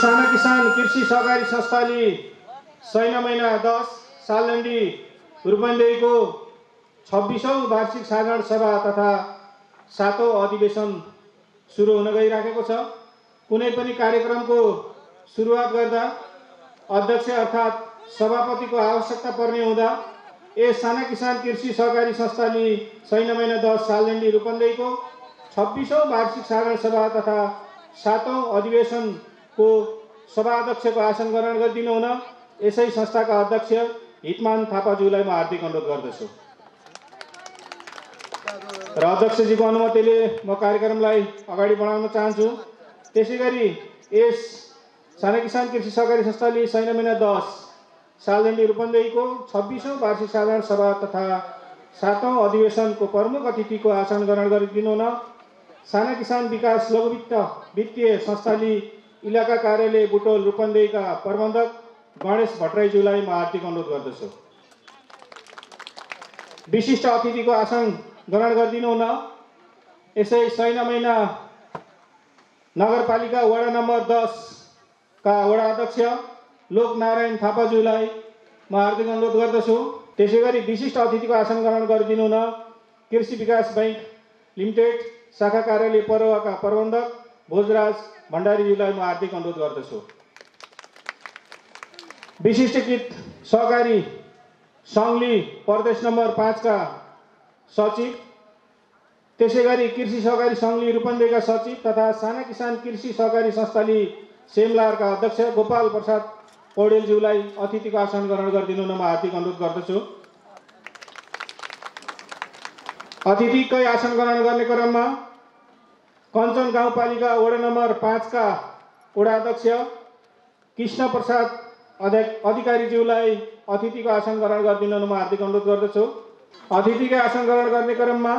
साना किसान कृषि सहकारी संस्थाले सैना महिना 10 सालडण्डी रूपन्देहीको 26औं वार्षिक साधारण सभा तथा 7औं अधिवेशन सुरु हुन गइराखेको छ। कुनै पनि कार्यक्रमको सुरुवात गर्दा अध्यक्ष अर्थात् सभापतिको आवश्यकता पर्ने हुँदा यस साना किसान कृषि सहकारी संस्थाले सैना महिना 10 सालडण्डी रूपन्देहीको 26औं वार्षिक साधारण सभा तथा 7औं अधिवेशनको सभाध्यक्षको आसन ग्रहण गरिदिनु हुन यसै संस्थाका अध्यक्ष हितमान थापाज्यूलाई म हार्दिक अनुरोध गर्दछु र अध्यक्षजीको अनुमतिले म कार्यक्रमलाई अगाडि बढाउन चाहन्छु। त्यसैगरी यस साना किसान कृषि सहकारी संस्थाले सैना महिना 10 सालडण्डी रूपन्देहीको 26औं वार्षिक साधारण सभा तथा 7औं अधिवेशनको प्रमुख अतिथिको आसन ग्रहण गरिदिनु हुन साना किसान विकास लघु वित्तीय संस्थाले इलाका कार्यालय बुटोल रूपन्देहीका प्रबन्धक गणेश भट्टराईज्यूलाई म हार्दिक अनुरोध गर्दछु। विशिष्ट अतिथिको आसन ग्रहण गरिदिनु हुन यसै सैना महिना नगरपालिका वडा नम्बर 10 का वडा अध्यक्ष लोकनारायण थापाज्यूलाई म हार्दिक अनुरोध गर्दछु। त्यसैगरी विशिष्ट अतिथिको आसन ग्रहण गरिदिनु हुन कृषि विकास बैंक लिमिटेड शाखा कार्यालय परुवाका प्रबन्धक भोजराज भण्डारीज्यूलाई म हार्दिक अनुरोध गर्दछु। विशिष्टकृत सहकारी सङ्घले प्रदेश नम्बर 5 का सचिव त्यसैगरी कृषि सहकारी सङ्घले रूपन्देहीका सचिव तथा साना किसान कृषि सहकारी संस्थाले सेमलारका अध्यक्ष गोपाल प्रसाद पौडेलज्यूलाई अतिथिको आसन ग्रहण गरिदिनु हुन म हार्दिक अनुरोध गर्दछु। अतिथिकै आसन ग्रहण गर्ने क्रममा कञ्चन गाउँपालिका वडा नम्बर 5 का वडा अध्यक्ष कृष्ण प्रसाद अधिकारीज्यूलाई अतिथिको आसन ग्रहण गरिदिनु हुन म हार्दिक अनुरोध गर्दछु। अतिथिकै आसन ग्रहण गर्ने क्रममा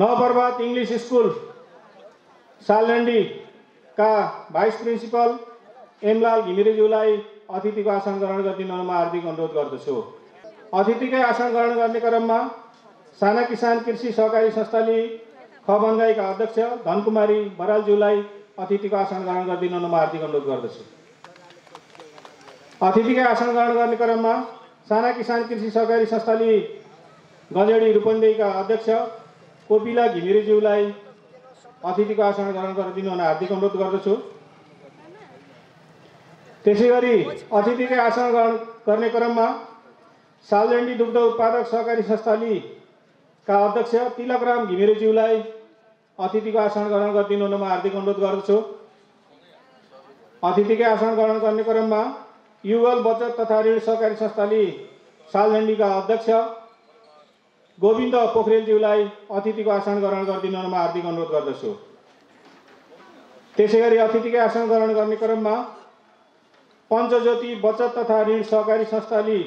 नवप्रभात इङ्ग्लिस स्कुल सालडण्डी का भाइस प्रिन्सिपल एमलाल घिमिरेज्यूलाई अतिथिको आसन ग्रहण गरिदिनु हुन म हार्दिक अनुरोध गर्दछु। अतिथिकै आसन ग्रहण गर्ने क्रममा साना किसान कृषि सहकारी संस्थाले खबन्गाईका अध्यक्ष धनकुमारी बरालज्यूलाई अतिथिको आसन ग्रहण गरिदिनु हुन म हार्दिक अनुरोध गर्दछु। अतिथिकै आसन ग्रहण गर्ने क्रममा साना किसान कृषि सहकारी संस्थाले गजेडी रूपन्देहीका अध्यक्ष कोपिला घिमिरेज्यूलाई अतिथिको आसन ग्रहण गरिदिनु हुन हार्दिक अनुरोध गर्दछु। त्यसैगरी अतिथिकै आसन ग्रहण गर्ने क्रममा सालडण्डी दुग्ध उत्पादक सहकारी संस्थाले का अध्यक्ष तिलकराम घिमिरेज्यूलाई अतिथिको आसन ग्रहण गरिदिनु हुन म हार्दिक अनुरोध गर्दछु। अतिथिकै आसन ग्रहण गर्ने क्रममा युगल बचत तथा ऋण सहकारी संस्थाले सालडण्डीका अध्यक्ष गोविन्द पोखरेलज्यूलाई अतिथिको आसन ग्रहण गरिदिनु हुन म हार्दिक अनुरोध गर्दछु। त्यसैगरी अतिथिकै आसन ग्रहण गर्ने क्रममा पञ्चज्योति बचत तथा ऋण सहकारी संस्थाले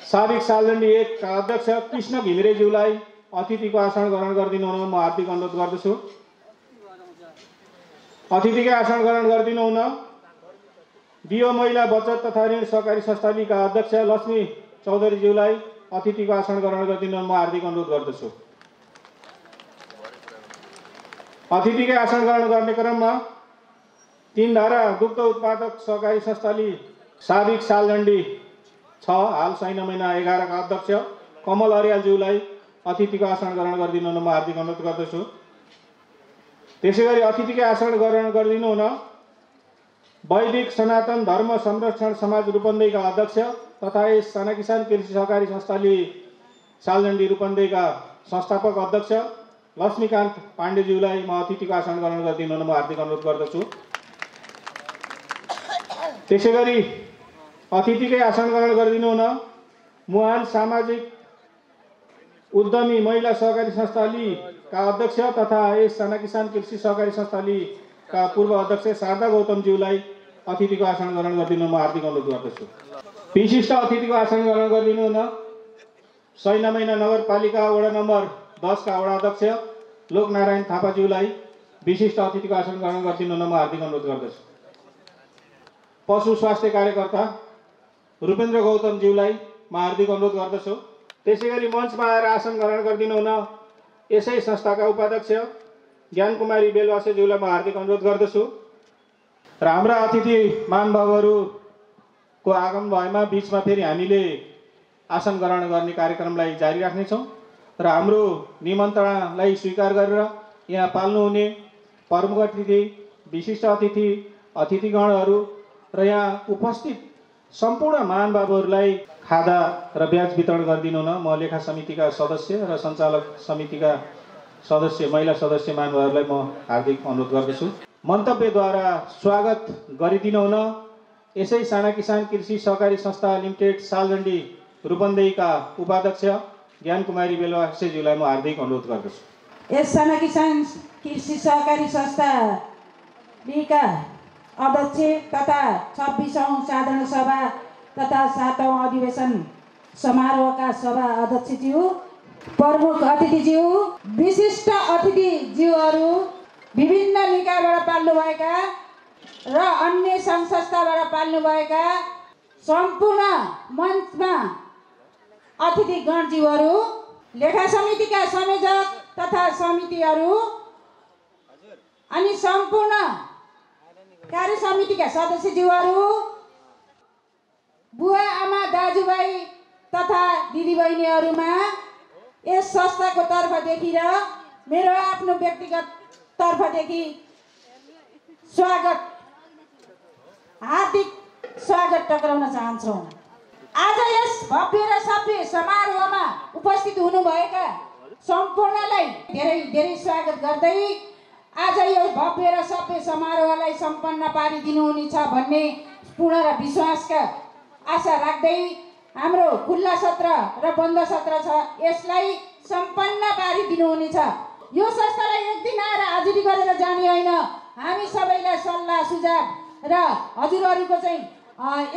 साबिक सालडण्डी 1 का अध्यक्ष कृष्ण घिमिरेज्यूलाई अतिथिको आसन ग्रहण गरिदिनु हुन म हार्दिक अनुरोध गर्दछु। अतिथिकै आसन ग्रहण गरिदिनु हुन दियो महिला बचत तथा ऋण सहकारी संस्थालीका अध्यक्ष लक्ष्मी चौधरीज्यूलाई अतिथिको आसन ग्रहण गरिदिनु हुन म हार्दिक अनुरोध गर्दछु। अतिथिकै आसन ग्रहण गर्ने क्रममा तीनधारा दुग्ध उत्पादक सहकारी संस्थाले साबिक सालडण्डी 6 हाल सैना महिना 11 का अध्यक्ष कमल अर्यालज्यूलाई अतिथिको आसन ग्रहण गरिदिनु हुन म हार्दिक अनुरोध गर्दछु। त्यसैगरी अतिथिकै आसन ग्रहण गरिदिनु हुन वैदिक सनातन धर्म संरक्षण समाज रूपन्देहीका अध्यक्ष तथा यस साना किसान कृषि सहकारी संस्थाले सालडण्डी रूपन्देहीका संस्थापक अध्यक्ष लक्ष्मीकान्त पाण्डेज्यूलाई म अतिथिको आसन ग्रहण गरिदिनु हुन म हार्दिक अनुरोध गर्दछु। त्यसैगरी अतिथिकै आसन ग्रहण गरिदिनु हुन मुहान सामाजिक उद्यमी महिला सहकारी संस्थाले का अध्यक्ष तथा यस साना किसान कृषि सहकारी संस्थाले का पूर्व अध्यक्ष शारदा गौतमज्यूलाई अतिथिको आसन ग्रहण गरिदिनु म हार्दिक अनुरोध गर्दछु। विशिष्ट अतिथिको आसन ग्रहण गरिदिनु हुन सैना महिना नगरपालिका वडा नम्बर 10 का वडा अध्यक्ष लोकनारायण थापाज्यूलाई विशिष्ट अतिथिको आसन ग्रहण गरिदिनु हुन म हार्दिक अनुरोध गर्दछु। पशु स्वास्थ्य कार्यकर्ता रूपेन्द्र गौतमज्यूलाई म हार्दिक अनुरोध गर्दछु। त्यसैगरी मञ्चमा आएर आसन ग्रहण गरिदिनु हुन यसै संस्थाका उपाध्यक्ष ज्ञानकुमारी बेलवासेज्यूलाई म हार्दिक अनुरोध गर्दछु र हाम्रा अतिथि महानुभावहरूको आगमन भएमा बिचमा फेरि हामीले आसन ग्रहण गर्ने कार्यक्रमलाई जारी राख्नेछौँ र हाम्रो निमन्त्रणालाई स्वीकार गरेर यहाँ पाल्नुहुने प्रमुख अतिथि, विशिष्ट अतिथि, अतिथिगणहरू र यहाँ उपस्थित सम्पूर्ण महानुभावहरूलाई खादा र ब्याज वितरण गरिदिनु हुन म लेखा समितिका सदस्य र सञ्चालक समितिका सदस्य, महिला सदस्य महानुभावहरूलाई म हार्दिक अनुरोध गर्दछु। मन्तव्यद्वारा स्वागत गरिदिनु हुन यसै साना किसान कृषि सहकारी संस्था लिमिटेड सालजण्डी रूपन्देहीका उपाध्यक्ष ज्ञानकुमारी बेलवासेज्यूलाई म हार्दिक अनुरोध गर्दछु। यस साना किसान कृषि सहकारी संस्था का अध्यक्ष तथा 26औं साधारण सभा तथा 7औं अधिवेशन समारोहका सभा अध्यक्षज्यू, प्रमुख अतिथिज्यू, विशिष्ट अतिथिज्यूहरू, विभिन्न निकायबाट पाल्नुभएका र अन्य सङ्घ संस्थाबाट पाल्नुभएका सम्पूर्ण मञ्चमा अतिथिगणज्यूहरू, लेखा समितिका संयोजक तथा समितिहरू अनि सम्पूर्ण कार्य समितिका सदस्यज्यूहरू, बुवा आमा दाजुभाइ तथा दिदीबहिनीहरूमा यस संस्थाको तर्फदेखि र मेरो आफ्नो व्यक्तिगत तर्फदेखि हार्दिक स्वागत टक्राउन चाहन्छौँ। आज यस भव्य र सभ्य समारोहमा उपस्थित हुनुभएका सम्पूर्णलाई धेरै धेरै स्वागत गर्दै आज यो भव्य र सभ्य समारोहलाई सम्पन्न पारिदिनुहुनेछ भन्ने पूर्ण र विश्वासका आशा राख्दै हाम्रो खुल्ला सत्र र बन्द सत्र छ, यसलाई सम्पन्न पारिदिनुहुनेछ। यो संस्थालाई एक दिन आएर हाजिरी गरेर जाने होइन, हामी सबैलाई सल्लाह सुझाव र हजुरहरूको चाहिँ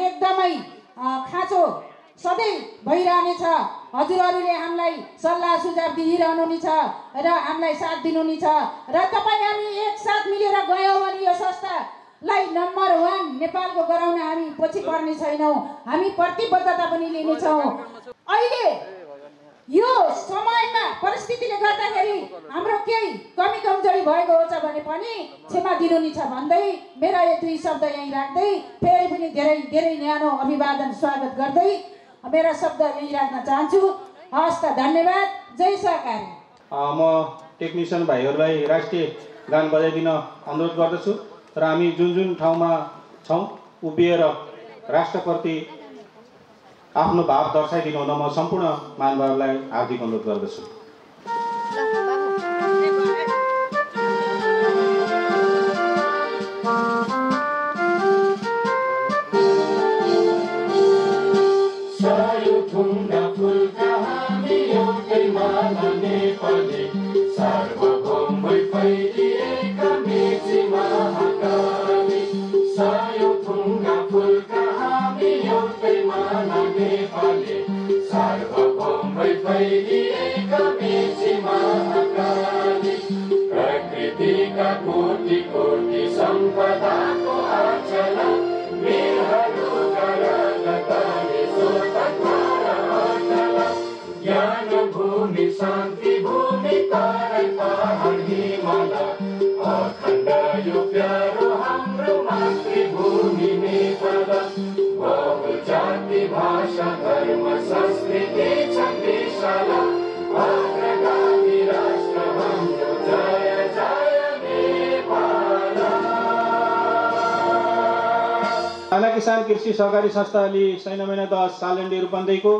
एकदमै खाँचो सधैँ भइरहनेछ। हजुरहरूले हामीलाई सल्लाह सुझाव दिइरहनुहुनेछ र हामीलाई साथ दिनुहुनेछ र तपाईँ हामी एकसाथ मिलेर गयौँ भने यो संस्थालाई नम्बर 1 नेपालको गराउन हामी पछि पर्ने छैनौँ, हामी प्रतिबद्धता पनि लिनेछौँ। अहिले यो समयमा परिस्थितिले गर्दाखेरि हाम्रो केही कमी कमजोरी भएको हुन्छ भने पनि क्षमा दिनुहुनेछ भन्दै मेरा यो दुई शब्द यहीँ राख्दै फेरि पनि धेरै धेरै न्यानो अभिवादन स्वागत गर्दै मेरा शब्द यहीँ राख्न चाहन्छु। हस्त, धन्यवाद। जय सहकारी। म टेक्निसियन भाइहरूलाई राष्ट्रिय गान बजाइदिन अनुरोध गर्दछु र हामी जुन जुन ठाउँमा छौँ उभिएर राष्ट्रप्रति आफ्नो भाव दर्शाइदिनु हुन म सम्पूर्ण महानुभावलाई हार्दिक अनुरोध गर्दछु। प्रकृतिका कोटि कोटि सम्पदाको आचल मेहरुका रगतले सोतकार अचल ज्ञान भूमि शान्ति भूमि तराई पहाड हिमाल अखण्ड यो प्यारो हाम्रो मातृभूमि नेपाल बहु जाति भाषा धर्म संस्कृति छ विशाल अग्रगामी राष्ट्र हाम्रो जय जय नेपाल। साना किसान कृषि सहकारी संस्थाले सैना 10 सालजण्डी रूपन्देहीको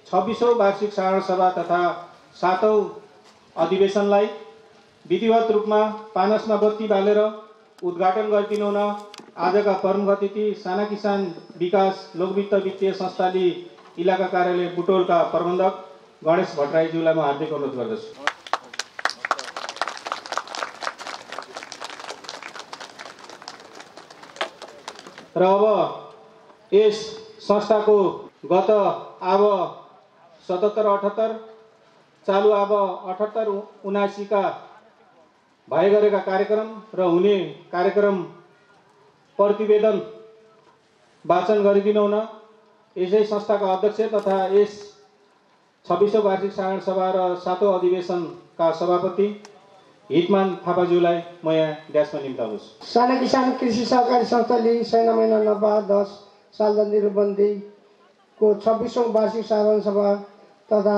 26औं वार्षिक साधारण सभा तथा 7औं अधिवेशनलाई विधिवत रूपमा पानसमा बत्ती बालेर उद्घाटन गरिदिनु हुन आजका प्रमुख अतिथि साना किसान विकास लोकवित्त वित्तीय संस्थाले इलाका कार्यालय बुटोलका प्रबन्धक गणेश भट्टराईज्यूलाई म हार्दिक अनुरोध गर्दछु। र अब यस संस्थाको गत आब 77-78 चालु आब 78-79 का भए गरेका कार्यक्रम र हुने कार्यक्रम प्रतिवेदन वाचन गरिदिनु हुन यसै संस्थाका अध्यक्ष तथा यस 26औं वार्षिक साधारण सभा र 7औं अधिवेशनका सभापति हितमान थापाज्यूलाई म यहाँ ड्यासमा निम्ताउँछु। साना किसान कृषि सहकारी संस्थाले सैना महिना 10 सालबन्दी रूपन्देहीको 26औं वार्षिक साधारण सभा तथा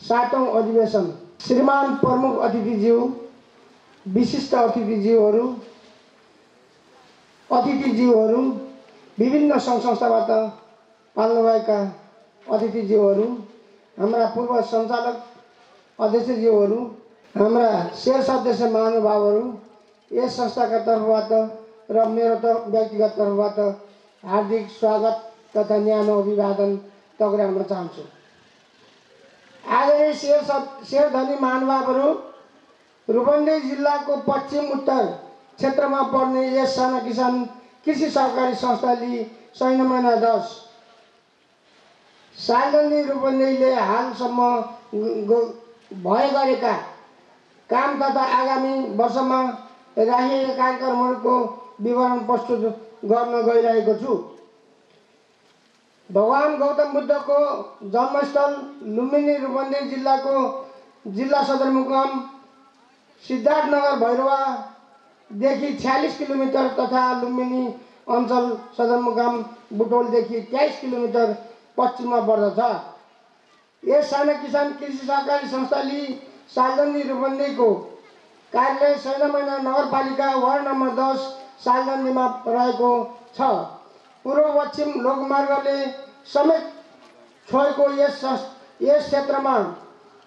7औं अधिवेशन श्रीमान प्रमुख अतिथिज्यू, विशिष्ट अतिथिज्यूहरू, विभिन्न सङ्घ संस्थाबाट पाल्नुभएका अतिथिज्यूहरू, हाम्रा पूर्व सञ्चालक अध्यक्षज्यूहरू, हाम्रा शेर सदस्य महानुभावहरू, यस संस्थाका तर्फबाट र मेरो व्यक्तिगत तर्फबाट हार्दिक स्वागत तथा न्यानो अभिवादन टक्राउन चाहन्छु। आदरणीय शेरधनी महानुभावहरू, रूपन्देही जिल्लाको पश्चिम उत्तर क्षेत्रमा पर्ने यस साना किसान कृषि सहकारी संस्थाले सैना महिना 10 सालबन्दी रूपन्देहीले हालसम्म भए गरेका काम तथा आगामी वर्षमा राखिएका कार्यक्रमहरूको विवरण प्रस्तुत गर्न गइरहेको छु। भगवान गौतम बुद्धको जन्मस्थल लुम्बिनी रूपन्देही जिल्लाको जिल्ला सदरमुकाम सिद्धार्थनगर भैरवादेखि 46 किलोमिटर तथा लुम्बिनी अञ्चल सदरमुकाम बुटोलदेखि 23 किलोमिटर पश्चिममा पर्दछ। यस साना किसान कृषि सहकारी संस्थाले सालबन्दी रूपन्देहीको कार्यालय सैना महिना नगरपालिका वार्ड नम्बर 10 सालबन्दीमा रहेको छ। पूर्व पश्चिम लोकमार्गले समेत छोएको यस क्षेत्रमा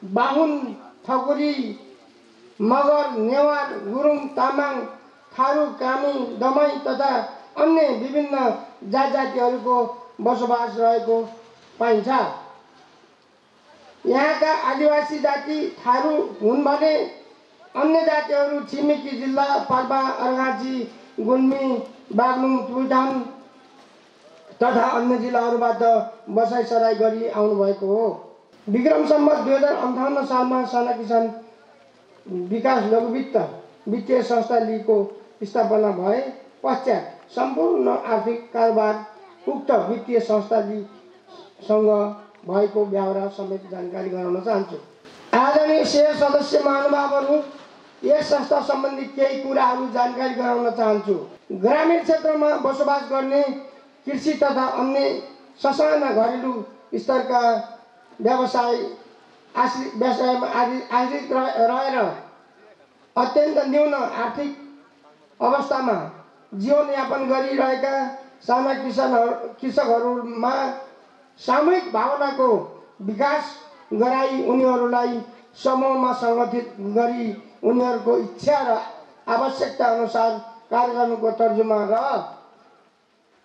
बाहुन, ठकुरी, मगर, नेवार, गुरुङ, तामाङ, थारू, कामी, दमाई तथा अन्य विभिन्न जातिहरूको बसोबास रहेको पाइन्छ। यहाँका आदिवासी जाति थारू हुन् भने अन्य जातिहरू छिमेकी जिल्ला पाल्पा, अर्घाँची, गुल्मी, बागलुङ, प्युठान तथा अन्य जिल्लाहरूबाट बसाइसराई गरी आउनुभएको हो। विक्रम सम्वत 2058 सालमा साना किसान विकास लघुवित्त वित्तीय संस्थाको स्थापना भए पश्चात सम्पूर्ण आर्थिक कारोबार उक्त वित्तीय संस्थासँग भएको ब्यौरा समेत जानकारी गराउन चाहन्छु। आदरणीय शेर सदस्य महानुभावहरू, यस संस्था सम्बन्धी केही कुराहरू जानकारी गराउन चाहन्छु। ग्रामीण क्षेत्रमा बसोबास गर्ने कृषि तथा अन्य ससाना घरेलु स्तरका व्यवसायमा आश्रित रहेर अत्यन्त न्यून आर्थिक अवस्थामा जीवनयापन गरिरहेका साना कृषकहरूमा सामूहिक भावनाको विकास गराई उनीहरूलाई समूहमा सङ्गठित गरी उनीहरूको इच्छा र आवश्यकता अनुसार कार्यक्रमको तर्जुमा र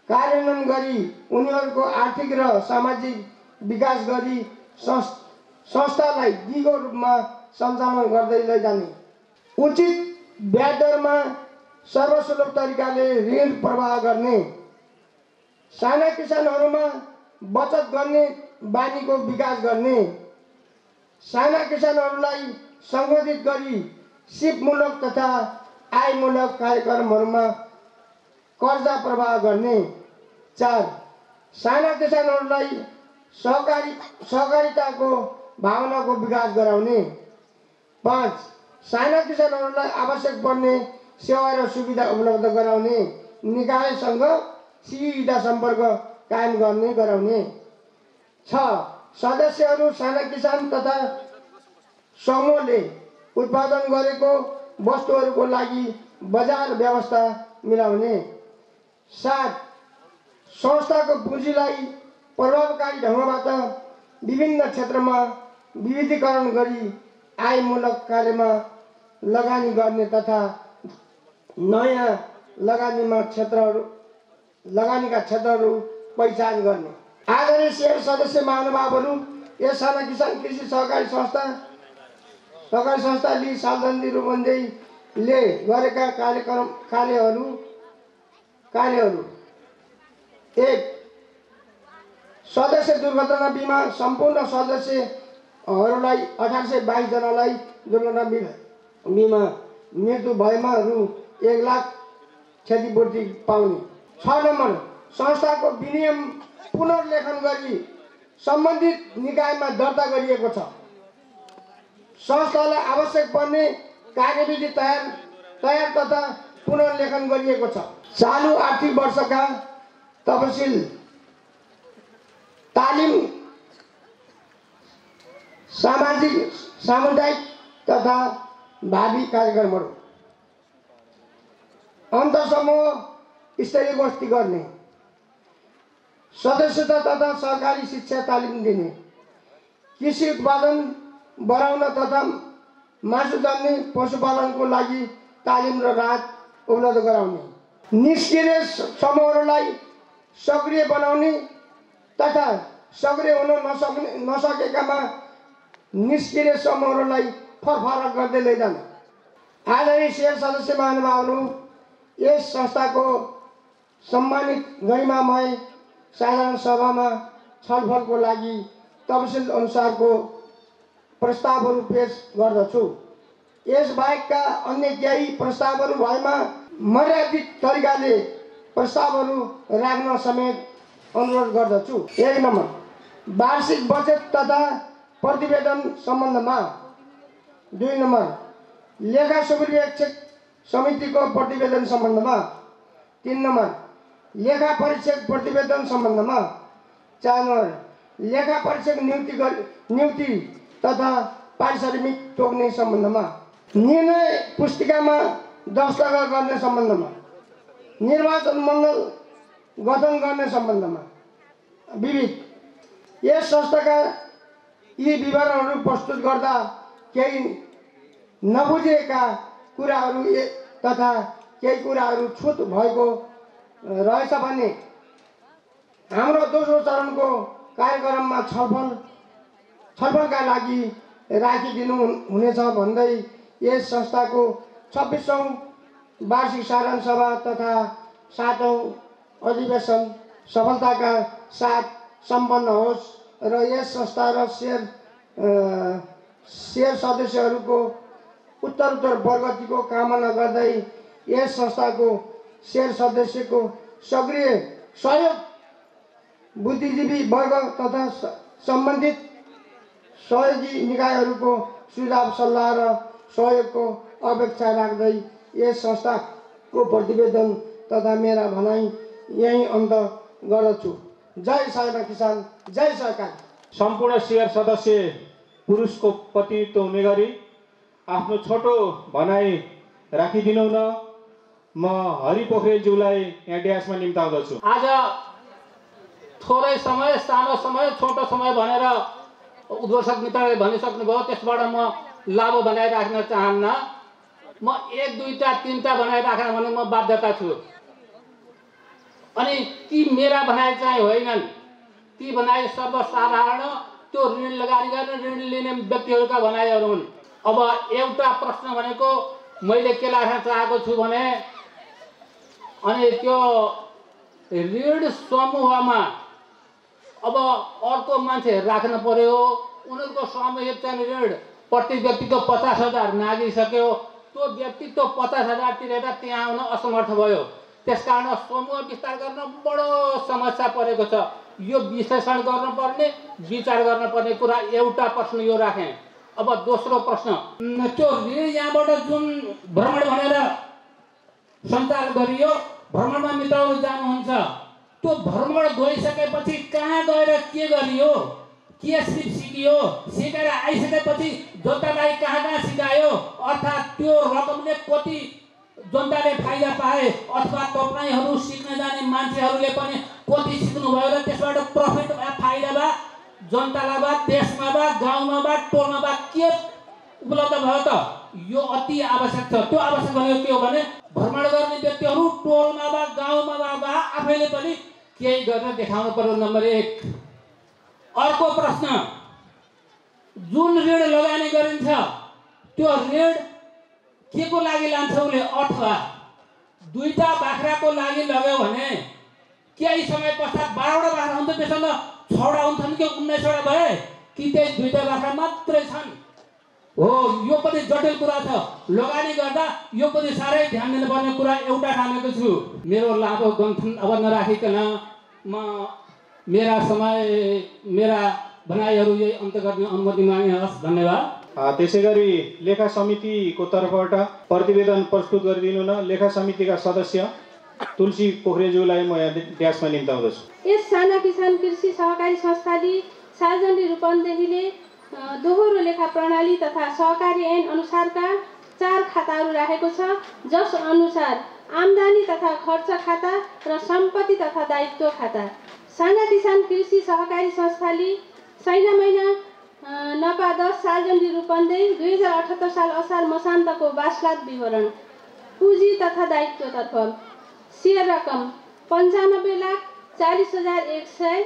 कार्यान्वयन गरी उनीहरूको आर्थिक र सामाजिक विकास गरी संस्थालाई दिगो रूपमा सञ्चालन गर्दै लैजाने, उचित ब्याज दरमा सर्वसुलभ तरिकाले ऋण प्रवाह गर्ने, साना किसानहरूमा बचत गर्ने बानीको विकास गर्ने, साना किसानहरूलाई सङ्गठित गरी सिपमूलक तथा आयमूलक कार्यक्रमहरूमा कर्जा प्रवाह गर्ने। 4. साना किसानहरूलाई सहकारिताको भावनाको विकास गराउने। 5. साना किसानहरूलाई आवश्यक पर्ने सेवा र सुविधा उपलब्ध गराउने, निकायसँग सिधा सम्पर्क कायम गर्ने गराउने। 6. सदस्यहरू साना किसान तथा समूहले उत्पादन गरेको वस्तुहरूको लागि बजार व्यवस्था मिलाउने। 7. संस्थाको पुँजीलाई प्रभावकारी ढङ्गबाट विभिन्न क्षेत्रमा विविधीकरण गरी आयमूलक कार्यमा लगानी गर्ने तथा नयाँ लगानीका क्षेत्रहरू पहिचान गर्ने। आदरणीय शेर सदस्य महानुभावहरू, यस साना किसान कृषि सहकारी संस्थाले सालबन्दी रूपन्देहीले गरेका कार्यहरू 1. सदस्य दुर्घटना बिमा सम्पूर्ण सदस्यहरूलाई 1822 जनालाई दुर्घटना बिमा मृत्यु भएमा रु 1 लाख क्षतिपूर्ति पाउने। 6 नम्बर संस्थाको विनियम पुनर्लेखन गरी सम्बन्धित निकायमा दर्ता गरिएको छ। संस्थालाई आवश्यक पर्ने कार्यविधि तयार तथा पुनर्लेखन गरिएको छ। चालु आर्थिक वर्षका तपसिल तालिम सामाजिक सामुदायिक तथा भावी कार्यक्रमहरू अन्तसमूह स्तरीय गोष्ठी गर्ने, सदस्यता तथा सहकारी शिक्षा तालिम दिने, कृषि उत्पादन बढाउन तथा मासुजन्य पशुपालनको लागि तालिम र राहत उपलब्ध गराउने, निष्क्रिय समूहहरूलाई सक्रिय बनाउने तथा सक्रिय हुन नसकेकामा निष्क्रिय समूहहरूलाई फरफरक गर्दै लैजाने। आदरणीय शेर सदस्य महानुभावहरू, यस संस्थाको सम्मानित गरिमामय साधारण सभामा छलफलको लागि तपसिल अनुसारको प्रस्तावहरू पेश गर्दछु। यस बाहेकका अन्य केही प्रस्तावहरू भएमा मर्यादित तरिकाले प्रस्तावहरू राख्न समेत अनुरोध गर्दछु। 1 नम्बर, वार्षिक बजेट तथा प्रतिवेदन सम्बन्धमा। 2 नम्बर, लेखा सुपरीक्षक समितिको प्रतिवेदन सम्बन्धमा। 3 नम्बर, लेखा परीक्षक प्रतिवेदन सम्बन्धमा। 4 नम्बर, लेखा परीक्षक नियुक्ति तथा पारिश्रमिक तोक्ने सम्बन्धमा। निर्णय पुस्तिकामा दस्तखत गर्ने सम्बन्धमा। निर्वाचन मण्डल गठन गर्ने सम्बन्धमा। विविध यस संस्थाका यी विवरणहरू प्रस्तुत गर्दा केही नबुझेका कुराहरू तथा केही कुराहरू छुट भएको रहेछ भने हाम्रो दोस्रो चरणको कार्यक्रममा छलफलका लागि राखिदिनु हुनेछ भन्दै यस संस्थाको 26औं वार्षिक साधारण सभा तथा 7औं अधिवेशन सफलताका साथ सम्पन्न होस् र यस संस्था र शेर सदस्यहरूको उत्तरोत्तर प्रगतिको कामना गर्दै यस संस्थाको शेर सदस्यको सक्रिय सहयोग बुद्धिजीवी वर्ग तथा सम्बन्धित सहयोगी निकायहरूको सुझाव सल्लाह र सहयोगको अपेक्षा राख्दै यस संस्थाको प्रतिवेदन तथा मेरा भनाइ यही अन्त गर्दछु। जय साइना किसान, जय सरकार। सम्पूर्ण शेर सदस्य पुरुषको प्रतिनिधित्व हुने गरी आफ्नो छोटो भनाइ राखिदिनु न। म हरि पोखरेलज्यूलाई यहाँ ड्यासमा निम्ताउँदछु। आज थोरै समय, सानो समय, छोटो समय भनेर उद्घोषक मित्रले भनिसक्नुभयो, त्यसबाट म लाभो बनाइराख्न चाहन्न। म 1, 2, 3 बनाइराख्न भने म बाध्यता छु। अनि ती मेरा भनाइ चाहिँ होइनन्, ती भनाइ सर्वसाधारण त्यो ऋण लगानी गर्ने, ऋण लिने व्यक्तिहरूका भनाइहरू हुन्। अब एउटा प्रश्न भनेको मैले के राख्न चाहेको छु भने, अनि त्यो ऋण समूहमा अब अर्को मान्छे राख्न पर्यो। उनीहरूको सामूहिक चाहिँ ऋण प्रति व्यक्तिको 50,000 नागिसक्यो। त्यो व्यक्ति त्यो 50,000 तिरेर त्यहाँ आउन असमर्थ भयो। त्यसकारण समूह विस्तार गर्न बडो समस्या परेको छ। यो विश्लेषण गर्नुपर्ने, विचार गर्नुपर्ने कुरा एउटा प्रश्न यो राखेँ। अब दोस्रो प्रश्न, त्यो ऋण यहाँबाट जुन भ्रमण भनेर सञ्चालन गरियो, भ्रमणमा मित्रहरू जानुहुन्छ, त्यो भ्रमण गइसकेपछि कहाँ गएर के गरियो, के सिकियो, सिकेर आइसकेपछि जनतालाई कहाँ सिकायो, अर्थात् त्यो रकमले कति जनताले फाइदा पाए, अथवा तपाईँहरू सिक्न जाने मान्छेहरूले पनि कति सिक्नुभयो र त्यसबाट प्रफिट वा फाइदा वा जनतालाई वा देशमा वा गाउँमा वा टोलमा वा के उपलब्ध भयो त, यो अति आवश्यक छ। त्यो आवश्यक भनेको के हो भने भ्रमण गर्ने व्यक्तिहरू टोलमा वा गाउँमा वा आफैले पनि केही गरेर देखाउनु पर्यो। नम्बर 1। अर्को प्रश्न, जुन ऋण लगानी गरिन्छ त्यो ऋण के को लागि लान्छ उसले, अथवा 2टा बाख्राको लागि लग्यो भने केही समय पश्चात 12वटा बाख्रा हुन्छ, त्यसमा 6वटा हुन्छन् कि 19वटा भए कि त्यही 2टा बाख्रा मात्रै छन्। हो, यो पनि जटिल कुरा छ। लगानी गर्दा यो पनि साह्रै ध्यान दिनुपर्ने कुरा एउटा ठानेको छु। मेरो लामो गन्थन अब नराखिकन म मेरा भनाइहरू यही अन्त गर्ने अनुमति मागे। हस्, धन्यवाद। त्यसै गरी लेखा समितिको तर्फबाट प्रतिवेदन प्रस्तुत गरिदिनु न लेखा समितिका सदस्य तुलसी पोखरेलज्यूलाई म यहाँ ड्यासमा निम्ताउँदछु। यस साना किसान कृषि सहकारी संस्थाले सालजण्डी रूपन्देहीले दोहोरो लेखा प्रणाली तथा सहकारी ऐन अनुसारका 4 खाताहरू राखेको छ, जस अनुसार आम्दानी तथा खर्च खाता र सम्पत्ति तथा दायित्व खाता। साना किसान कृषि सहकारी संस्थाले सैना महिना नपा 10 सालजण्डी रूपन्देही 2078 साल असार मसान्तको वासलात विवरण। पुँजी तथा दायित्वतर्फ शेयर रकम 95,40,100,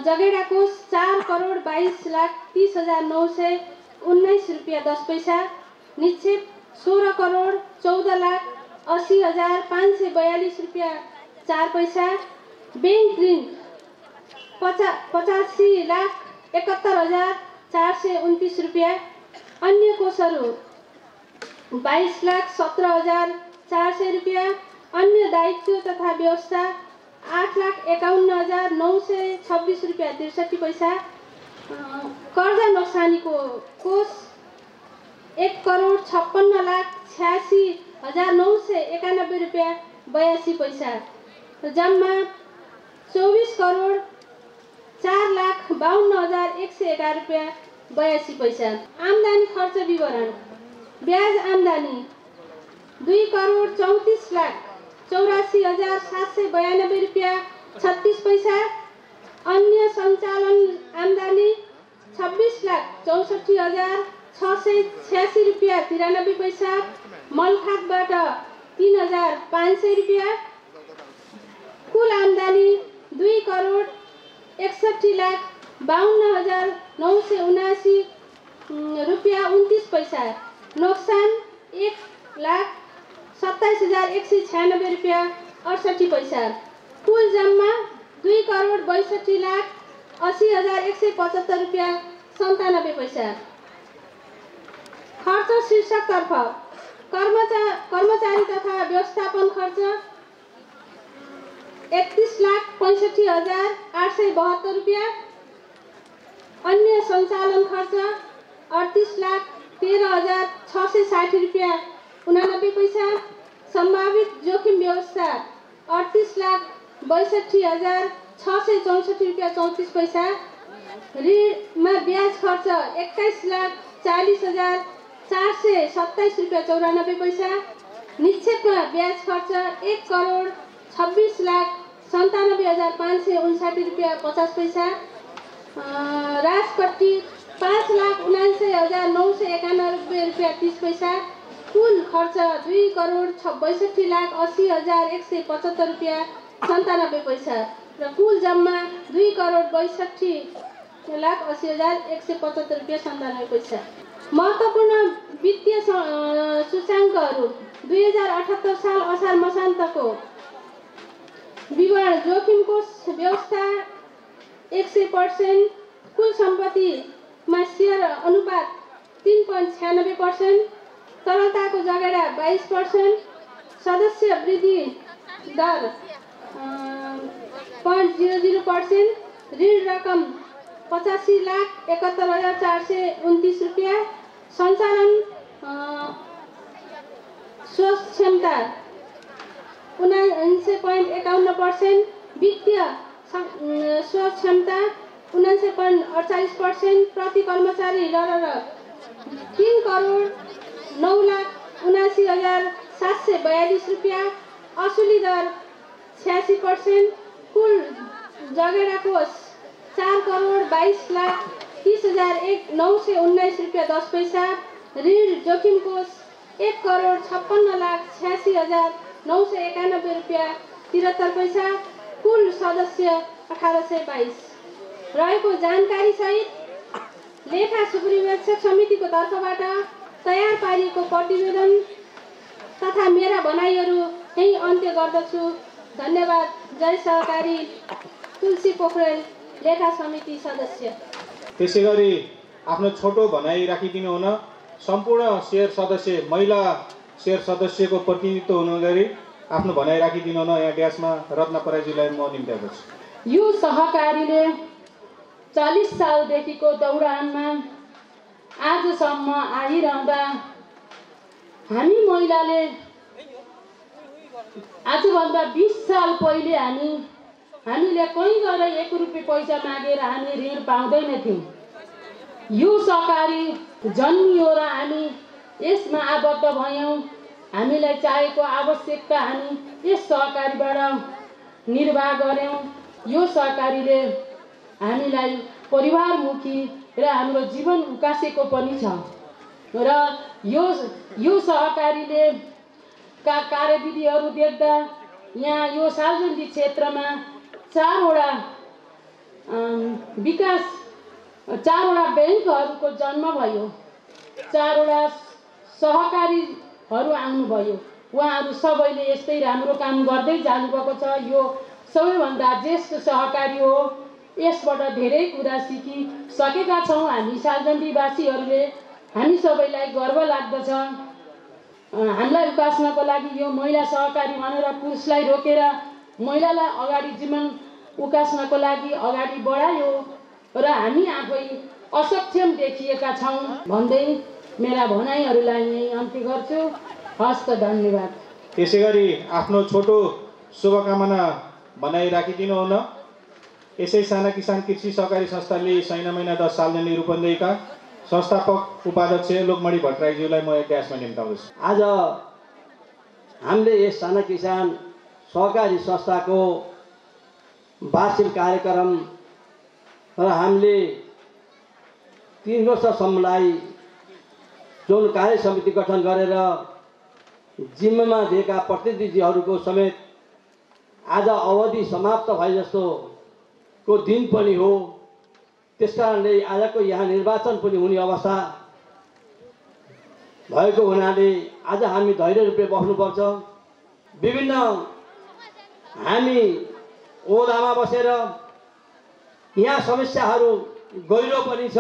जगेडा कोष 4,22,30,919 रुपियाँ 10 पैसा, निक्षेप 16,14,80,542 रुपियाँ 4 पैसा, बैंक ऋण 85,71,429 रुपियाँ, अन्य कोषहरू 22,17,400 रुपियाँ, अन्य दायित्व तथा व्यवस्था 8,51,926 रुपियाँ 63 पैसा, कर्जा नोक्सानीको कोष 1,56,86,991 रुपियाँ 82 पैसा, जम्मा 24,04,52,111 रुपियाँ 82 पैसा। आम्दानी खर्च विवरण। ब्याज आम्दानी 2,34,84,792 रुपियाँ 36 पैसा, अन्य सञ्चालन आम्दानी 26,64,686 रुपियाँ 93 पैसा, मलखातबाट 3,500 रुपियाँ, कुल आम्दानी 2,61,52,979 रुपियाँ 29 पैसा, नोक्सान 1,27,196 रुपियाँ 68 पैसा, कुल जम्मा 2,62,80,175 रुपियाँ 97 पैसा। खर्च शीर्षकतर्फ कर्मचारी तथा व्यवस्थापन खर्च 31,65,872 रुपियाँ, अन्य सञ्चालन खर्च 38,13,660 रुपियाँ 89 पैसा, सम्भावित जोखिम व्यवस्था 38,62,664 रुपियाँ 34 पैसा, ऋणमा ब्याज खर्च 21,40,427 रुपियाँ 94 पैसा, निक्षेपमा ब्याज खर्च 1,26,97,559 रुपियाँ 50 पैसा, राजपट्टि 5,79,991 रुपियाँ 30 पैसा, कुल खर्च 2,62,80,175 रुपियाँ 97 पैसा र कुल जम्मा 2,62,80,175 रुपियाँ 97 पैसा। महत्त्वपूर्ण वित्तीय सूचाङ्कहरू 2078 साल असार मसान्तको विवरण। जोखिम कोष व्यवस्था 100%, कुल सम्पत्तिमा शेयर अनुपात 3.96%, तरलताको जगेडा 22%, सदस्य वृद्धि दर 0.00%, ऋण रकम 85,71,429 रुपियाँ, सञ्चालन स्रोत क्षमता 79.51%, वित्तीय स्रोत क्षमता 79.48%, प्रति कर्मचारी दर 3,09,79,742 रुपियाँ, असुली दर 86%, कुल जगेडा कोष 4,22,30,919 रुपियाँ 10 पैसा, ऋण जोखिम कोष 1,56,86,991 रुपियाँ 73 पैसा, कुल सदस्य 1,822 रहेको जानकारी सहित लेखा सुपरिवेक्षक समितिको तर्फबाट तयार पारिएको प्रतिवेदन तथा मेरा भनाइहरू यही अन्त्य गर्दछु। धन्यवाद। जय सहकारी। तुलसी पोखरेल, लेखा समिति सदस्य। त्यसै गरी आफ्नो छोटो भनाइ राखिदिनु हुन सम्पूर्ण शेयर सदस्य महिला शेयर सदस्यको प्रतिनिधित्व हुनु गरी आफ्नो भनाइ राखिदिनु हुन यहाँ ड्यासमा रत्न पराजुलीलाई म निम्त्याएको छु। यो सहकारीले 40 सालदेखिको दौरानमा आजसम्म आइरहँदा हामी महिलाले आजभन्दा 20 साल पहिले हामीले कहीँ गएर 1 रुपियाँ पैसा मागेर हामी ऋण पाउँदैनथ्यौँ। यो सहकारी जन्मियो र हामी यसमा आबद्ध भयौँ। हामीलाई चाहिएको आवश्यकता हामी यस सहकारीबाट निर्वाह गऱ्यौँ। यो सहकारीले हामीलाई परिवारमुखी र हाम्रो जीवन उकासेको पनि छ र यो सहकारीले का कार्यविधिहरू देख्दा यहाँ यो सालजण्डी क्षेत्रमा 4वटा ब्याङ्कहरूको जन्म भयो। 4वटा सहकारीहरू आउनुभयो। उहाँहरू सबैले यस्तै राम्रो काम गर्दै जानुभएको छ। यो सबैभन्दा ज्येष्ठ सहकारी हो। यसबाट धेरै कुरा सिकिसकेका छौँ हामी सालजण्डीवासीहरूले। हामी सबैलाई गर्व लाग्दछ। हामीलाई उकास्नको लागि यो महिला सहकारी भनेर पुरुषलाई रोकेर महिलालाई अगाडि जीवन उकास्नको लागि अगाडि बढायो र हामी आफै असक्षम देखिएका छौँ भन्दै मेरा भनाइहरूलाई यहीँ अन्त्य गर्छु। हस्त धन्यवाद। त्यसै गरी आफ्नो छोटो शुभकामना बनाइ राखिदिनुहुन। यसै साना किसान कृषि सहकारी संस्थाले सैना महिना 10 सालजण्डी रूपन्देहीका संस्थापक उपाध्यक्ष लोकमणि भट्टराईज्यूलाई म इतिहासमा निम्ताउँदछु। आज हामीले यस साना किसान सहकारी संस्थाको वार्षिक कार्यक्रम र हामीले 3 वर्षसम्मलाई जुन कार्य समिति गठन गरेर जिम्मेमा दिएका प्रतिनिधिहरूको समेत आज अवधि समाप्त भए जस्तो को दिन पनि हो। त्यसकारणले आजको यहाँ निर्वाचन पनि हुने अवस्था भएको हुनाले आज हामी धैर्य रूपले बस्नुपर्छ। विभिन्न हामी ओदामा बसेर यहाँ समस्याहरू गहिरो पनि छ।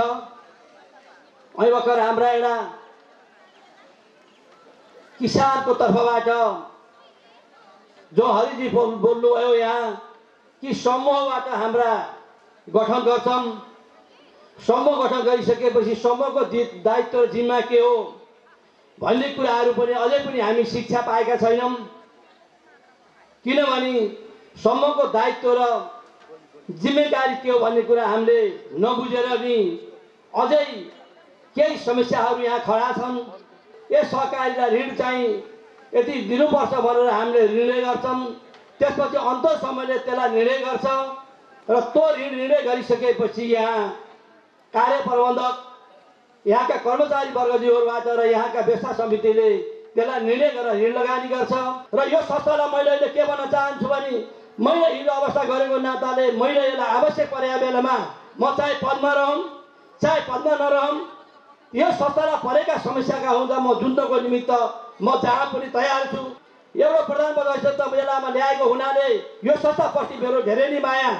अहिले भर्खर हाम्रा एउटा किसानको तर्फबाट जो हरिजी बोल्नुभयो यहाँ कि समूहबाट हाम्रा गठन गर्छौँ। समूह गठन गरिसकेपछि समूहको दायित्व र जिम्मा के हो भन्ने कुराहरू पनि अझै पनि हामी शिक्षा पाएका छैनौँ। किनभने समूहको दायित्व र जिम्मेदारी के हो भन्ने कुरा हामीले नबुझेर नि अझै केही समस्याहरू यहाँ खडा छन्। यस सहकारीलाई ऋण चाहिँ यति दिनुपर्छ भनेर हामीले निर्णय गर्छौँ। त्यसपछि अन्त समयले त्यसलाई निर्णय गर्छ र त्यो निर्णय गरिसकेपछि यहाँ कार्य प्रबन्धक यहाँका कर्मचारी वर्गज्यूहरूबाट र यहाँका व्यवस्था समितिले त्यसलाई निर्णय गरेर ऋण लगानी गर्छ। र यो संस्थालाई मैले अहिले के भन्न चाहन्छु भने मैले हिजो अवस्था गरेको नाताले मैले यसलाई आवश्यक परेका बेलामा म चाहे पदमा रहौँ चाहे पदमा नरहौँ यो संस्थालाई परेका समस्याका हुँदा म जुन्नको निमित्त म जहाँ पनि तयार छु। एउटा प्रधानमन्त्री त बेलामा ल्याएको हुनाले यो संस्थाप्रति मेरो धेरै नै माया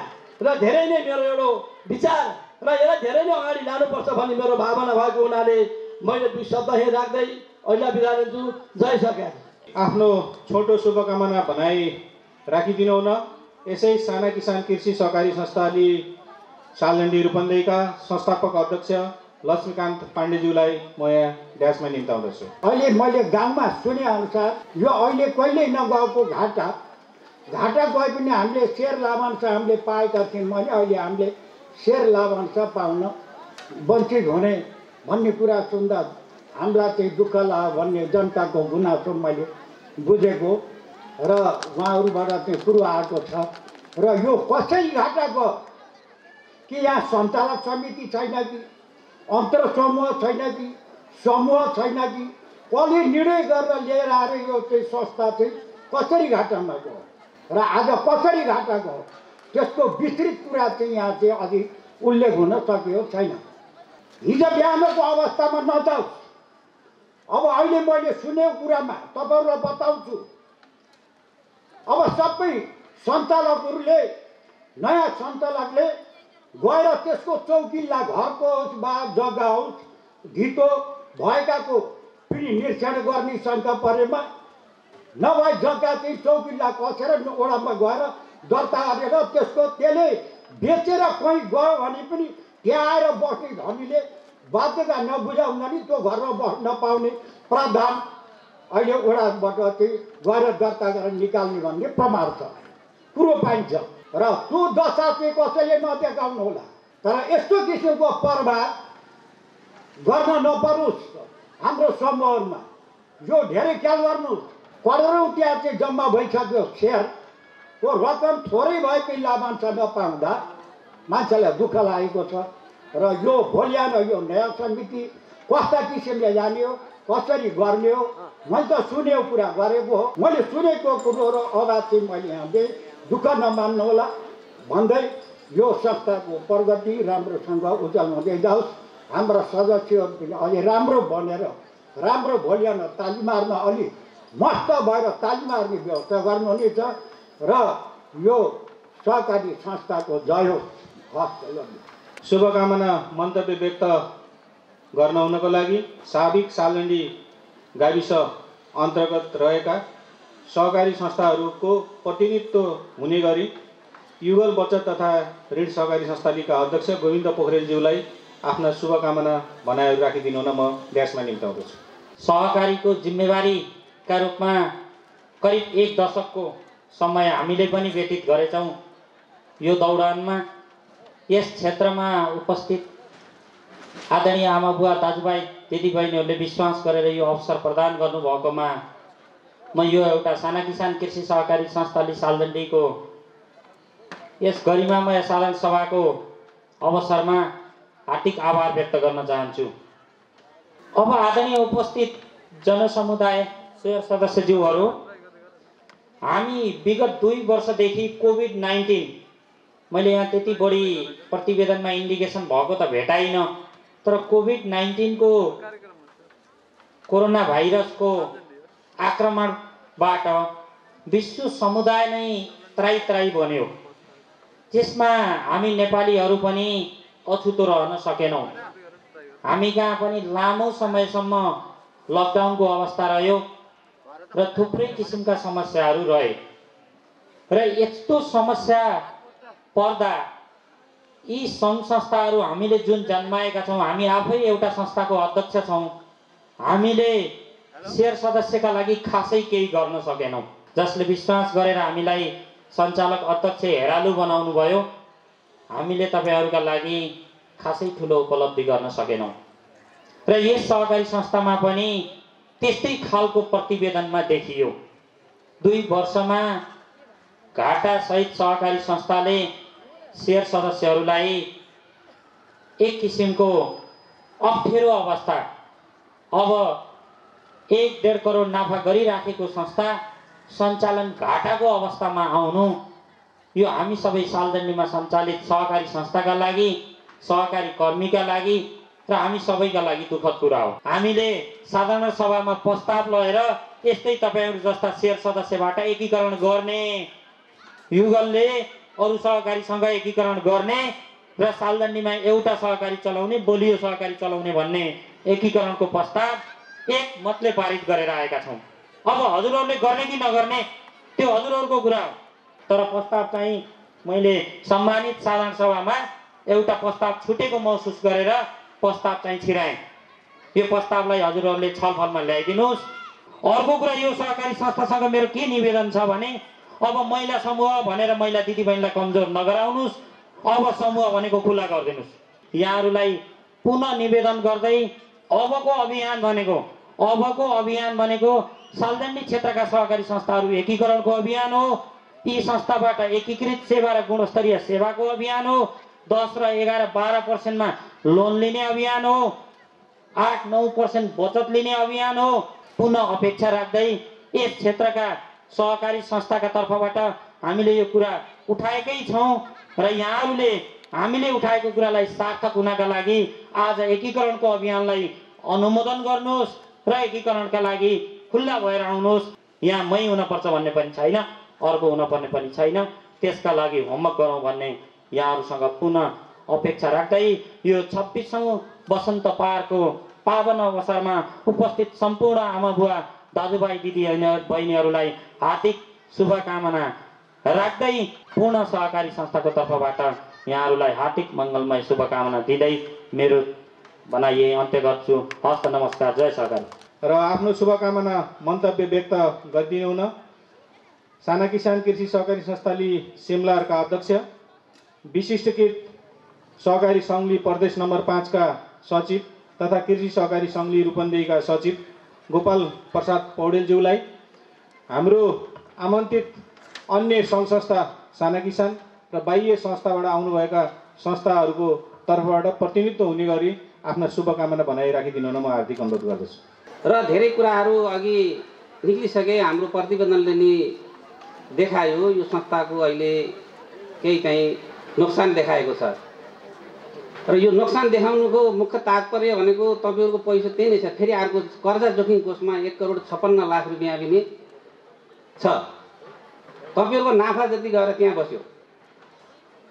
र धेरै नै मेरो एउटा विचार र यसलाई धेरै नै अगाडि लानुपर्छ भन्ने मेरो भावना भएको हुनाले मैले 2 शब्द यहीँ राख्दै अहिले बिदा लिन्छु। जय सरकार। आफ्नो छोटो शुभकामना भनाइ राखिदिनुहुन। यसै साना किसान कृषि सहकारी संस्थाले सालजण्डी रूपन्देहीका संस्थापक अध्यक्ष लक्ष्मीकान्त पाण्डेज्यूलाई म यहाँ ड्यासमा निम्ताउँदछु। अहिले मैले गाउँमा सुने अनुसार यो अहिले कहिले नगएको घाटा गए पनि हामीले सेयर लाभांश हामीले पाएका थियौँ भने अहिले हामीले सेयर लाभांश पाउन वञ्चित हुने भन्ने कुरा सुन्दा हामीलाई चाहिँ दुःख लाग्यो भन्ने जनताको गुनासो मैले बुझेको र उहाँहरूबाट चाहिँ कुरो आएको छ। र यो कसरी घाटा गयो कि यहाँ सञ्चालक समिति छैन कि अन्तर समूह छैन कि समूह छैन कि कसले निर्णय गरेर लिएर आएर यो चाहिँ संस्था चाहिँ कसरी घाटामा गयो र आज कसरी घाटा गयो त्यसको विस्तृत कुरा चाहिँ यहाँ चाहिँ अझै उल्लेख हुन सकेको छैन। हिजो बिहानको अवस्थामा नजाओस्। अब अहिले मैले सुनेको कुरामा तपाईँहरूलाई बताउँछु। अब सबै सञ्चालकहरूले नयाँ सञ्चालकले गएर त्यसको चौकिल्ला घरको होस् वा जग्गा होस् धितो भएकाको पनि निरीक्षण गर्ने शङ्का परेमा नभए जग्गा चाहिँ चौकिल्ला कसेर ओडामा गएर दर्ता गरेर त्यसले बेचेर कहीँ गयो भने पनि त्यहाँ आएर बस्ने धनीले बाध्यता नबुझाउँदा नि त्यो घरमा बस्न नपाउने प्रावधान अहिले वडाबाट चाहिँ गएर दर्ता गरेर निकाल्ने भन्ने प्रमाण छ, कुरो पाइन्छ। र त्यो दशा चाहिँ कसैले नदेखाउनु होला। तर यस्तो किसिमको प्रभाव गर्न नपरोस् हाम्रो समूहमा। यो धेरै ख्याल गर्नुहोस्। करोडौँ रुपियाँ चाहिँ जम्मा भइसक्यो सेयरको रकम थोरै भए पनि लाभांश नपाउँदा मान्छेलाई दुःख लागेको छ। र यो भोलिआन यो नयाँ समिति कस्ता किसिमले जाने हो, कसरी गर्ने हो, मैले त सुनेको कुरा गरेको हो। मैले सुनेको कुरो र अभाव चाहिँ मैले यहाँ दिएँ, दुःख नमान्नु होला भन्दै यो संस्थाको प्रगति राम्रोसँग उज्जवल हुँदै जाओस्। हाम्रा सदस्यहरू पनि अझै राम्रो बनेर राम्रो भोलिआन ताली मार्न अलि मस्त भएर ताली मार्ने व्यवस्था गर्नुहुनेछ र यो सहकारी संस्थाको जय होस्। हस्। शुभकामना मन्तव्य व्यक्त गर्न हुनको लागि साबिक सालडण्डी गाविस अन्तर्गत रहेका सहकारी संस्थाहरूको प्रतिनिधित्व हुने गरी युगल बचत तथा ऋण सहकारी संस्थाका अध्यक्ष गोविन्द पोखरेलज्यूलाई आफ्ना शुभकामना भनाइहरू राखिदिनु हुन म व्यासमा निम्ताउँदछु। सहकारीको जिम्मेवारीका रूपमा करिब 1 दशकको समय हामीले पनि व्यतीत गरेछौँ। यो दौडानमा यस क्षेत्रमा उपस्थित आदरणीय आमाबुवा दाजुभाइ दिदीबहिनीहरूले विश्वास गरेर यो अवसर प्रदान गर्नुभएकोमा म यो एउटा साना किसान कृषि सहकारी संस्थाले सालदण्डीको यस गरिमामय साधारण सभाको अवसरमा हार्दिक आभार व्यक्त गर्न चाहन्छु। अब आदरणीय उपस्थित जनसमुदाय शेयर सदस्यज्यूहरू, हामी विगत 2 वर्षदेखि कोभिड-19 मैले यहाँ त्यति बढी प्रतिवेदनमा इन्डिकेसन भएको त भेटाइन, तर कोभिड-19 को कोरोना भाइरसको आक्रमणबाट विश्व समुदाय नै त्राई बन्यो। त्यसमा हामी नेपालीहरू पनि अछुतो रहन सकेनौँ। हामी कहाँ पनि लामो समयसम्म लकडाउनको अवस्था रह्यो र थुप्रै किसिमका समस्याहरू रहे। र यस्तो समस्या पर्दा यी सङ्घ संस्थाहरू हामीले जुन जन्माएका छौँ, हामी आफै एउटा संस्थाको अध्यक्ष छौँ, हामीले शेयर सदस्यका लागि खासै केही गर्न सकेनौँ। जसले विश्वास गरेर हामीलाई सञ्चालक अध्यक्ष हेरालु बनाउनु भयो, हामीले तपाईहरुका लागि खासै ठुलो उपलब्धि गर्न सकेनौँ। र यस सहकारी संस्थामा पनि त्यस्तै खालको प्रतिवेदनमा देखियो। 2 वर्षमा घाटा सहित सहकारी संस्थाले शेयर सदस्यहरूलाई एक किसिमको अप्ठ्यारो अवस्था, अब 1.5 करोड नाफा गरिराखेको संस्था सञ्चालन घाटाको अवस्थामा आउनु, यो हामी सबै सालदण्डीमा सञ्चालित सहकारी संस्थाका लागि, सहकारी कर्मीका लागि र हामी सबैका लागि दुःखद कुरा हो। हामीले साधारण सभामा प्रस्ताव लिएर यस्तै तपाईहरु जस्ता शेयर सदस्यबाट एकीकरण गर्ने, युगलले अरु सहकारीसँग एकीकरण गर्ने र सालदण्डीमा एउटा सहकारी चलाउने, बलियो सहकारी चलाउने भन्ने एकीकरणको प्रस्ताव एक मतले पारित गरेर आएका छौं। अब हजुरहरुले गर्ने कि नगर्ने त्यो हजुरहरुको कुरा हो, तर प्रस्ताव चाहिँ मैले सम्मानित साधारण सभामा एउटा प्रस्ताव छुटेको महसुस गरेर प्रस्ताव चाहिँ छिराए। यो प्रस्तावलाई हजुरहरुले छलफलमा ल्याइदिनुस्। अर्को कुरा, यो सहकारी संस्थासँग मेरो के निवेदन छ भने, अब महिला समूह भनेर महिला दिदीबहिनीलाई कमजोर नगराउनुस्, अब समूह भनेको खुला गरिदिनुस्। यहाँहरुलाई पुनः निवेदन गर्दै अबको अभियान भनेको सालदण्डी क्षेत्रका सहकारी संस्थाहरू एकीकरणको अभियान हो। यी संस्थाबाट एकीकृत सेवा र गुणस्तरीय सेवाको अभियान हो। 10 र 11, 12% मा लोन लिने अभियान हो। 8-9% बचत लिने अभियान हो। पुनः अपेक्षा राख्दै यस क्षेत्रका सहकारी संस्थाका तर्फबाट हामीले यो कुरा उठाएकै छौं र यहाँहरुले हामीले उठाएको कुरालाई सार्थक हुनका लागि आज एकीकरणको अभियानलाई अनुमोदन गर्नुहोस् र एकीकरणका लागि खुल्ला भएर आउनुहोस्। यहाँ मै हुनुपर्छ भन्ने पनि छैन, अर्को हुनुपर्ने पनि छैन। त्यसका लागि होमवर्क गरौँ भन्ने यहाँहरुसँग पुनः अपेक्षा राख्दै यो 26औं वसन्त पारको पावन अवसरमा उपस्थित सम्पूर्ण आमाबुवा दाजुभाइ दिदी बहिनीहरूलाई हार्दिक शुभकामना राख्दै पूर्ण सहकारी संस्थाको तर्फबाट यहाँहरूलाई हार्दिक मङ्गलमय शुभकामना दिँदै मेरो बनाइए अन्त्य गर्छु। हस्त नमस्कार। जय सहकारी। र आफ्नो शुभकामना मन्तव्य व्यक्त गरिदिनु हुन साना किसान कृषि सहकारी संस्थाली सिमलारका अध्यक्ष, विशिष्टकृत सहकारी सङ्घली प्रदेश नम्बर 5 का सचिव तथा कृषि सहकारी सङ्घली रूपन्देहीका सचिव गोपाल प्रसाद पौडेलज्यूलाई, हाम्रो आमन्त्रित अन्य सङ्घ संस्था साना किसान र बाह्य संस्थाबाट आउनुभएका संस्थाहरूको तर्फबाट प्रतिनिधित्व हुने गरी आफ्ना शुभकामना बनाइराखिदिनु हुन म हार्दिक अनुरोध गर्दछु। र धेरै कुराहरू अघि निक्लिसके। हाम्रो प्रतिवेदनले नि देखायो यो संस्थाको अहिले केही चाहिँ नोक्सान देखाएको छ र यो नोक्सान देखाउनुको मुख्य तात्पर्य भनेको तपाईँहरूको पैसा त्यही नै छ। फेरि अर्को कर्जा जोखिम कोषमा 1,56,00,000 रुपियाँ पनि छ। तपाईँहरूको नाफा जति गएर त्यहाँ बस्यो।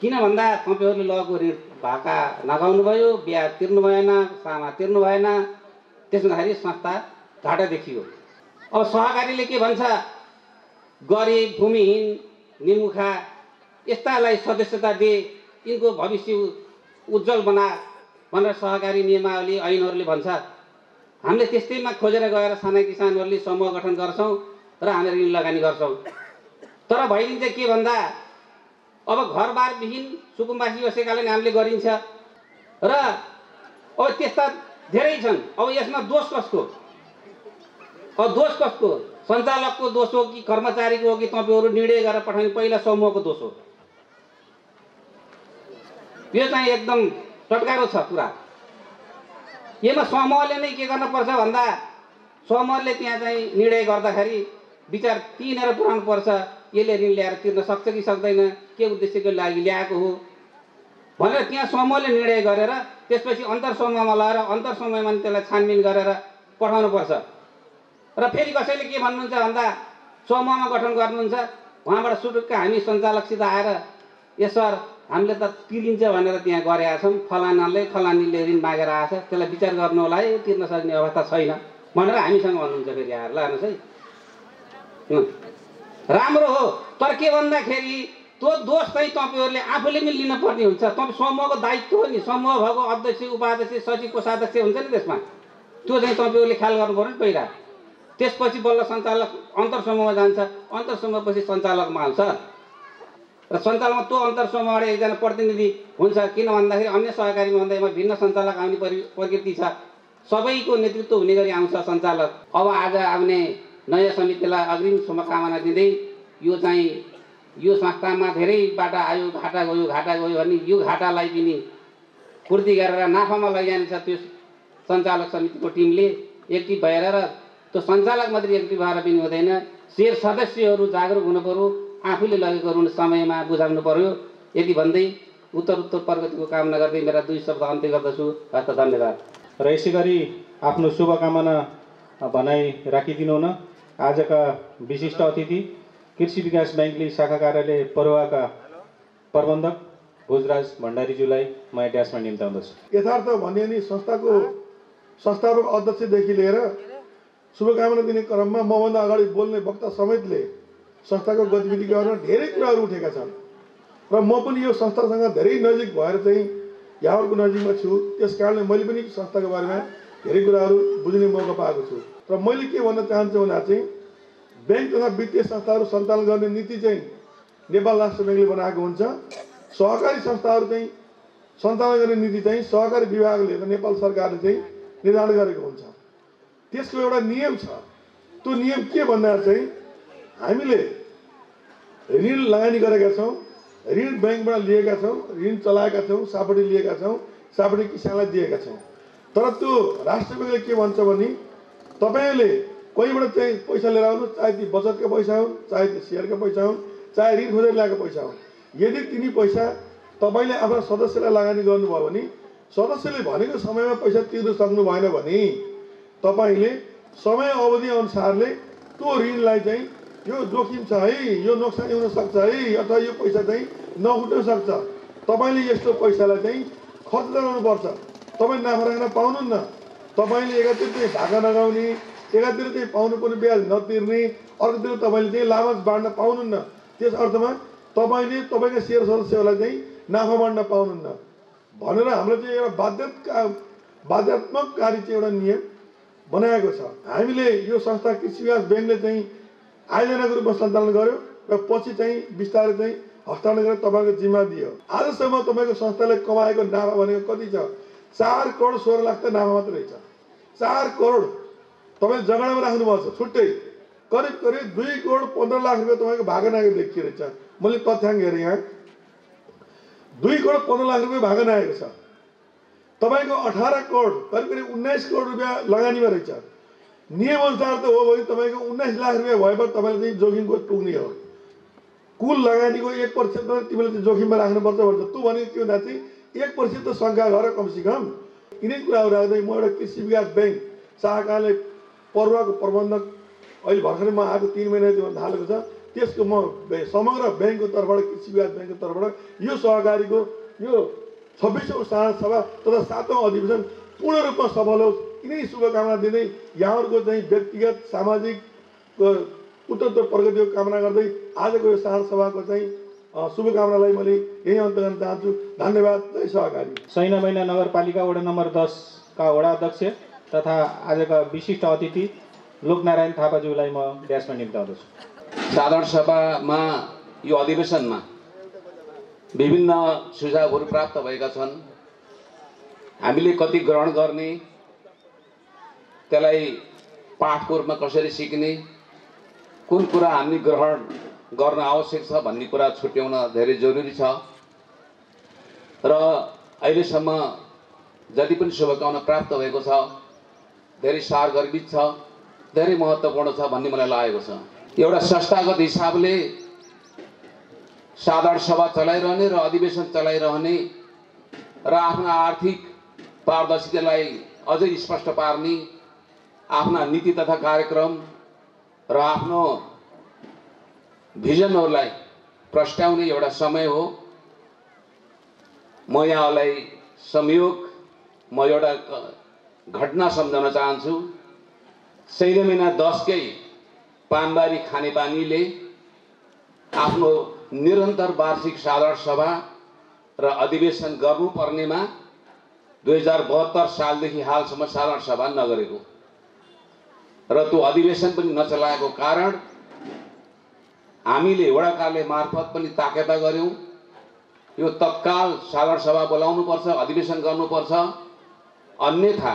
किन भन्दा तपाईँहरूले लगेको ऋण भाका नगाउनु भयो, ब्याज तिर्नु भएन, सामा तिर्नु भएन, त्यसो हुँदाखेरि संस्था घाटा देखियो। अब सहकारीले के भन्छ, गरिब, भूमिहीन, निमुखा यस्तालाई सदस्यता दे, यिनको भविष्य उज्जवल बना भनेर सहकारी नियमावली ऐनहरूले भन्छ। हामीले त्यस्तैमा खोजेर गएर साना किसानहरूले समूह गठन गर्छौँ र हामी ऋण लगानी गर्छौँ। तर भइदिन्छ के भन्दा अब घरबारविहीन सुकुम्बासी बसेकाले हामीले गरिन्छ र अब त्यस्ता धेरै छन्। अब यसमा दोष कसको? अब दोष कसको? सञ्चालकको दोष हो कि कर्मचारीको हो कि तपाईँहरू निर्णय गरेर पठाउने पहिला समूहको दोष हो? यो चाहिँ एकदम चटकारो छ कुरा। यसमा समूहले नै के गर्नुपर्छ भन्दा समूहले त्यहाँ चाहिँ निर्णय गर्दाखेरि विचार तिनेर पुऱ्याउनुपर्छ। यसले ऋण ल्याएर तिर्न सक्छ कि सक्दैन, के उद्देश्यको लागि ल्याएको हो भनेर त्यहाँ समूहले निर्णय गरेर त्यसपछि अन्तर समूहमा लगाएर अन्तर समूहमा त्यसलाई छानबिन गरेर पठाउनुपर्छ। र फेरि कसैले के भन्नुहुन्छ भन्दा समूहमा गठन गर्नुहुन्छ, उहाँबाट सुटुक्क हामी सञ्चालकसित आएर ए सर हामीले त तिरिन्छ भनेर त्यहाँ गरेका छौँ, फलानीले ऋण मागेर आएछ, त्यसलाई विचार गर्नु होला है, तिर्न सक्ने अवस्था छैन भनेर हामीसँग भन्नुहुन्छ। फेरि आएर ल हेर्नुहोस् है, राम्रो हो। तर के भन्दाखेरि त्यो दोष चाहिँ तपाईँहरूले आफूले पनि लिन पर्ने हुन्छ। तपाईँ समूहको दायित्व हो नि, समूह भएको अध्यक्ष, उपाध्यक्ष, सचिव, कोषाध्यक्ष हुन्छ नि, त्यसमा त्यो चाहिँ तपाईँहरूले ख्याल गर्नु पर्यो नि पहिला। त्यसपछि बल्ल सञ्चालक अन्तर समूहमा जान्छ, अन्तर समूहपछि सञ्चालकमा आउँछ र सञ्चालकमा त्यो अन्तर समूहबाट एकजना प्रतिनिधि हुन्छ। किन भन्दाखेरि अन्य सहकारी भन्दैमा भिन्न सञ्चालक आउने प्रकृति छ, सबैको नेतृत्व हुने गरी आउँछ सञ्चालक। अब आज आउने नयाँ समितिलाई अग्रिम शुभकामना दिँदै यो संस्थामा धेरैबाट आयो, घाटा गयो भने यो घाटालाई पनि पूर्ति गरेर नाफामा लैजाने छ। त्यो सञ्चालक समितिको टिमले एक्टिभ भएर र त्यो सञ्चालक मात्रै एक्टिभ भएर पनि हुँदैन, शेयर सदस्यहरू जागरुक हुनु पर्यो, आफूले लगेको ऋण समयमा बुझाउनु पर्यो। यति भन्दै उत्तर प्रगतिको कामना गर्दै मेरा 2 शब्द अन्त्य गर्दछु। हस्त धन्यवाद। र यसै गरी आफ्नो शुभकामना भनाइ राखिदिनु हुन आजका विशिष्ट अतिथि कृषि विकास ब्याङ्कले शाखा कार्यालय परुवाका प्रबन्धक भोजराज भण्डारीज्यूलाई म ड्यासमा निम्ताउँदछु। यथार्थ भन्यो नि संस्थाको संस्थापक अध्यक्षदेखि लिएर शुभकामना दिने क्रममा मभन्दा अगाडि बोल्ने वक्ता समेतले संस्थाको गतिविधि गर्न धेरै कुराहरू उठेका छन् र म पनि यो संस्थासँग धेरै नजिक भएर चाहिँ यहाँहरूको नजिकमा छु। त्यस कारणले मैले पनि संस्थाको बारेमा धेरै कुराहरू बुझ्ने मौका पाएको छु। र मैले के भन्न चाहन्छु भन्दा चाहिँ ब्याङ्क तथा वित्तीय संस्थाहरू सञ्चालन गर्ने नीति चाहिँ नेपाल राष्ट्र ब्याङ्कले बनाएको हुन्छ। सहकारी संस्थाहरू चाहिँ सञ्चालन गर्ने नीति चाहिँ सहकारी विभागले र नेपाल सरकारले चाहिँ निर्धारण गरेको हुन्छ। त्यसको एउटा नियम छ। त्यो नियम के भन्दा चाहिँ हामीले ऋण लगानी गरेका छौँ, ऋण ब्याङ्कबाट लिएका छौँ, ऋण चलाएका छौँ, सापटी लिएका छौँ, सापटी किसानलाई दिएका छौँ। तर त्यो राष्ट्र ब्याङ्कले के भन्छ भने तपाईँले कहीँबाट चाहिँ पैसा लिएर आउनु, चाहे ती बचतका पैसा हुन्, चाहे ती सेयरका पैसा हुन्, चाहे ऋण खोजेर ल्याएको पैसा हुन्, यदि तिनी पैसा तपाईँले आफ्ना सदस्यलाई लगानी गर्नुभयो भने सदस्यले भनेको समयमा पैसा तिर्न सक्नु भएन भने तपाईँले समय अवधि अनुसारले त्यो ऋणलाई चाहिँ यो जोखिम छ है, यो नोक्सानी हुनसक्छ है, अथवा यो पैसा चाहिँ नउठ्न सक्छ, तपाईँले यस्तो पैसालाई चाहिँ खर्च गराउनुपर्छ। तपाईँ नाफा राख्न पाउनुहुन्न। तपाईँले एकातिर चाहिँ भाका नगाउने, एकातिर चाहिँ पाउनुपर्ने ब्याज नतिर्ने, अर्कोतिर तपाईँले चाहिँ लाभांश बाँड्न पाउनुहुन्न। त्यस अर्थमा तपाईँले तपाईँका शेयर सदस्यहरूलाई चाहिँ नाफा बाँड्न पाउनुहुन्न भनेर हाम्रो चाहिँ एउटा बाध्यात्मक कार्य चाहिँ एउटा नियम बनाएको छ। हामीले यो संस्था कृषि विकास ब्याङ्कले चाहिँ आयोजनाको रूपमा सञ्चालन गर्यो र पछि चाहिँ बिस्तारै चाहिँ हस्तान्तरण गरेर तपाईँको जिम्मा दियो। आजसम्म तपाईँको संस्थाले कमाएको नाफा भनेको कति छ? 4 करोड 16 लाख त नाफा मात्रै छ। 4 करोड तपाईँले जगडामा राख्नुभएको छ छुट्टै। करिब करिब 2 करोड 15 लाख रुपियाँ तपाईँको भागनाएको देखिरहेछ। मैले तथ्याङ्क हेरेँ यहाँ 2 करोड 15 लाख रुपियाँ भागनाएको छ। तपाईँको 18 करोड करिब करिब 19 करोड रुपियाँ लगानीमा रहेछ। नियमअनुसार त हो भने तपाईँको 19 लाख रुपियाँ भएपछि तपाईँले चाहिँ जोखिमको पुग्ने हो। कुल लगानीको 1% तिमीले चाहिँ जोखिममा राख्नुपर्छ भन्छ। तँ भने के भन्दा चाहिँ 1% त शङ्का गर कमसेकम। यिनै कुराहरू राख्दै म एउटा कृषि विकास ब्याङ्क शाखाले पर्वको प्रबन्धक अहिले भर्खरै म आएको 3 महिनादेखि थालेको छ। त्यसको म समग्र ब्याङ्कको तर्फबाट कृषि विकास ब्याङ्कको तर्फबाट यो सहकारीको यो 26औं साधारण सभा तथा 7औं अधिवेशन पूर्ण रूपमा सफल होस् यिनै शुभकामना दिँदै यहाँहरूको चाहिँ व्यक्तिगत सामाजिक उत्तरोत्तर प्रगतिको कामना गर्दै आजको यो साधारण सभाको चाहिँ शुभकामनालाई मैले यही अन्त गर्न चाहन्छु। धन्यवाद। जय सहकारी। सैना मैना नगरपालिका वडा नम्बर 10 का वडा अध्यक्ष तथा आजका विशिष्ट अतिथि लोकनारायण थापाज्यूलाई म व्यासमा निम्ताउँदछु। साधारण सभामा यो अधिवेशनमा विभिन्न सुझावहरू प्राप्त भएका छन्। हामीले कति ग्रहण गर्ने, त्यसलाई पाठको रूपमा कसरी सिक्ने, कुन कुरा हामी ग्रहण गर्न आवश्यक छ भन्ने कुरा छुट्याउन धेरै जरुरी छ। र अहिलेसम्म जति पनि शुभकामना प्राप्त भएको छ धेरै सारगर्भित छ, धेरै महत्त्वपूर्ण छ भन्ने मलाई लागेको छ। एउटा संस्थागत हिसाबले साधारण सभा चलाइरहने र अधिवेशन चलाइरहने र आफ्नो आर्थिक पारदर्शितालाई अझै स्पष्ट पार्ने, आफ्ना नीति तथा कार्यक्रम र आफ्नो भिजनहरूलाई प्रस्ट्याउने एउटा समय हो। म यहाँलाई संयोग म एउटा घटना सम्झाउन चाहन्छु। सैना महिना 10 कै पानबारी खानेपानीले आफ्नो निरन्तर वार्षिक साधारण सभा र अधिवेशन गर्नुपर्नेमा 2072 सालदेखि हालसम्म साधारण सभा नगरेको र त्यो अधिवेशन पनि नचलाएको कारण हामीले वडा कार्यालय मार्फत पनि ताकेता गर्यौं। यो तत्काल साधारण सभा बोलाउनुपर्छ, अधिवेशन गर्नुपर्छ, अन्यथा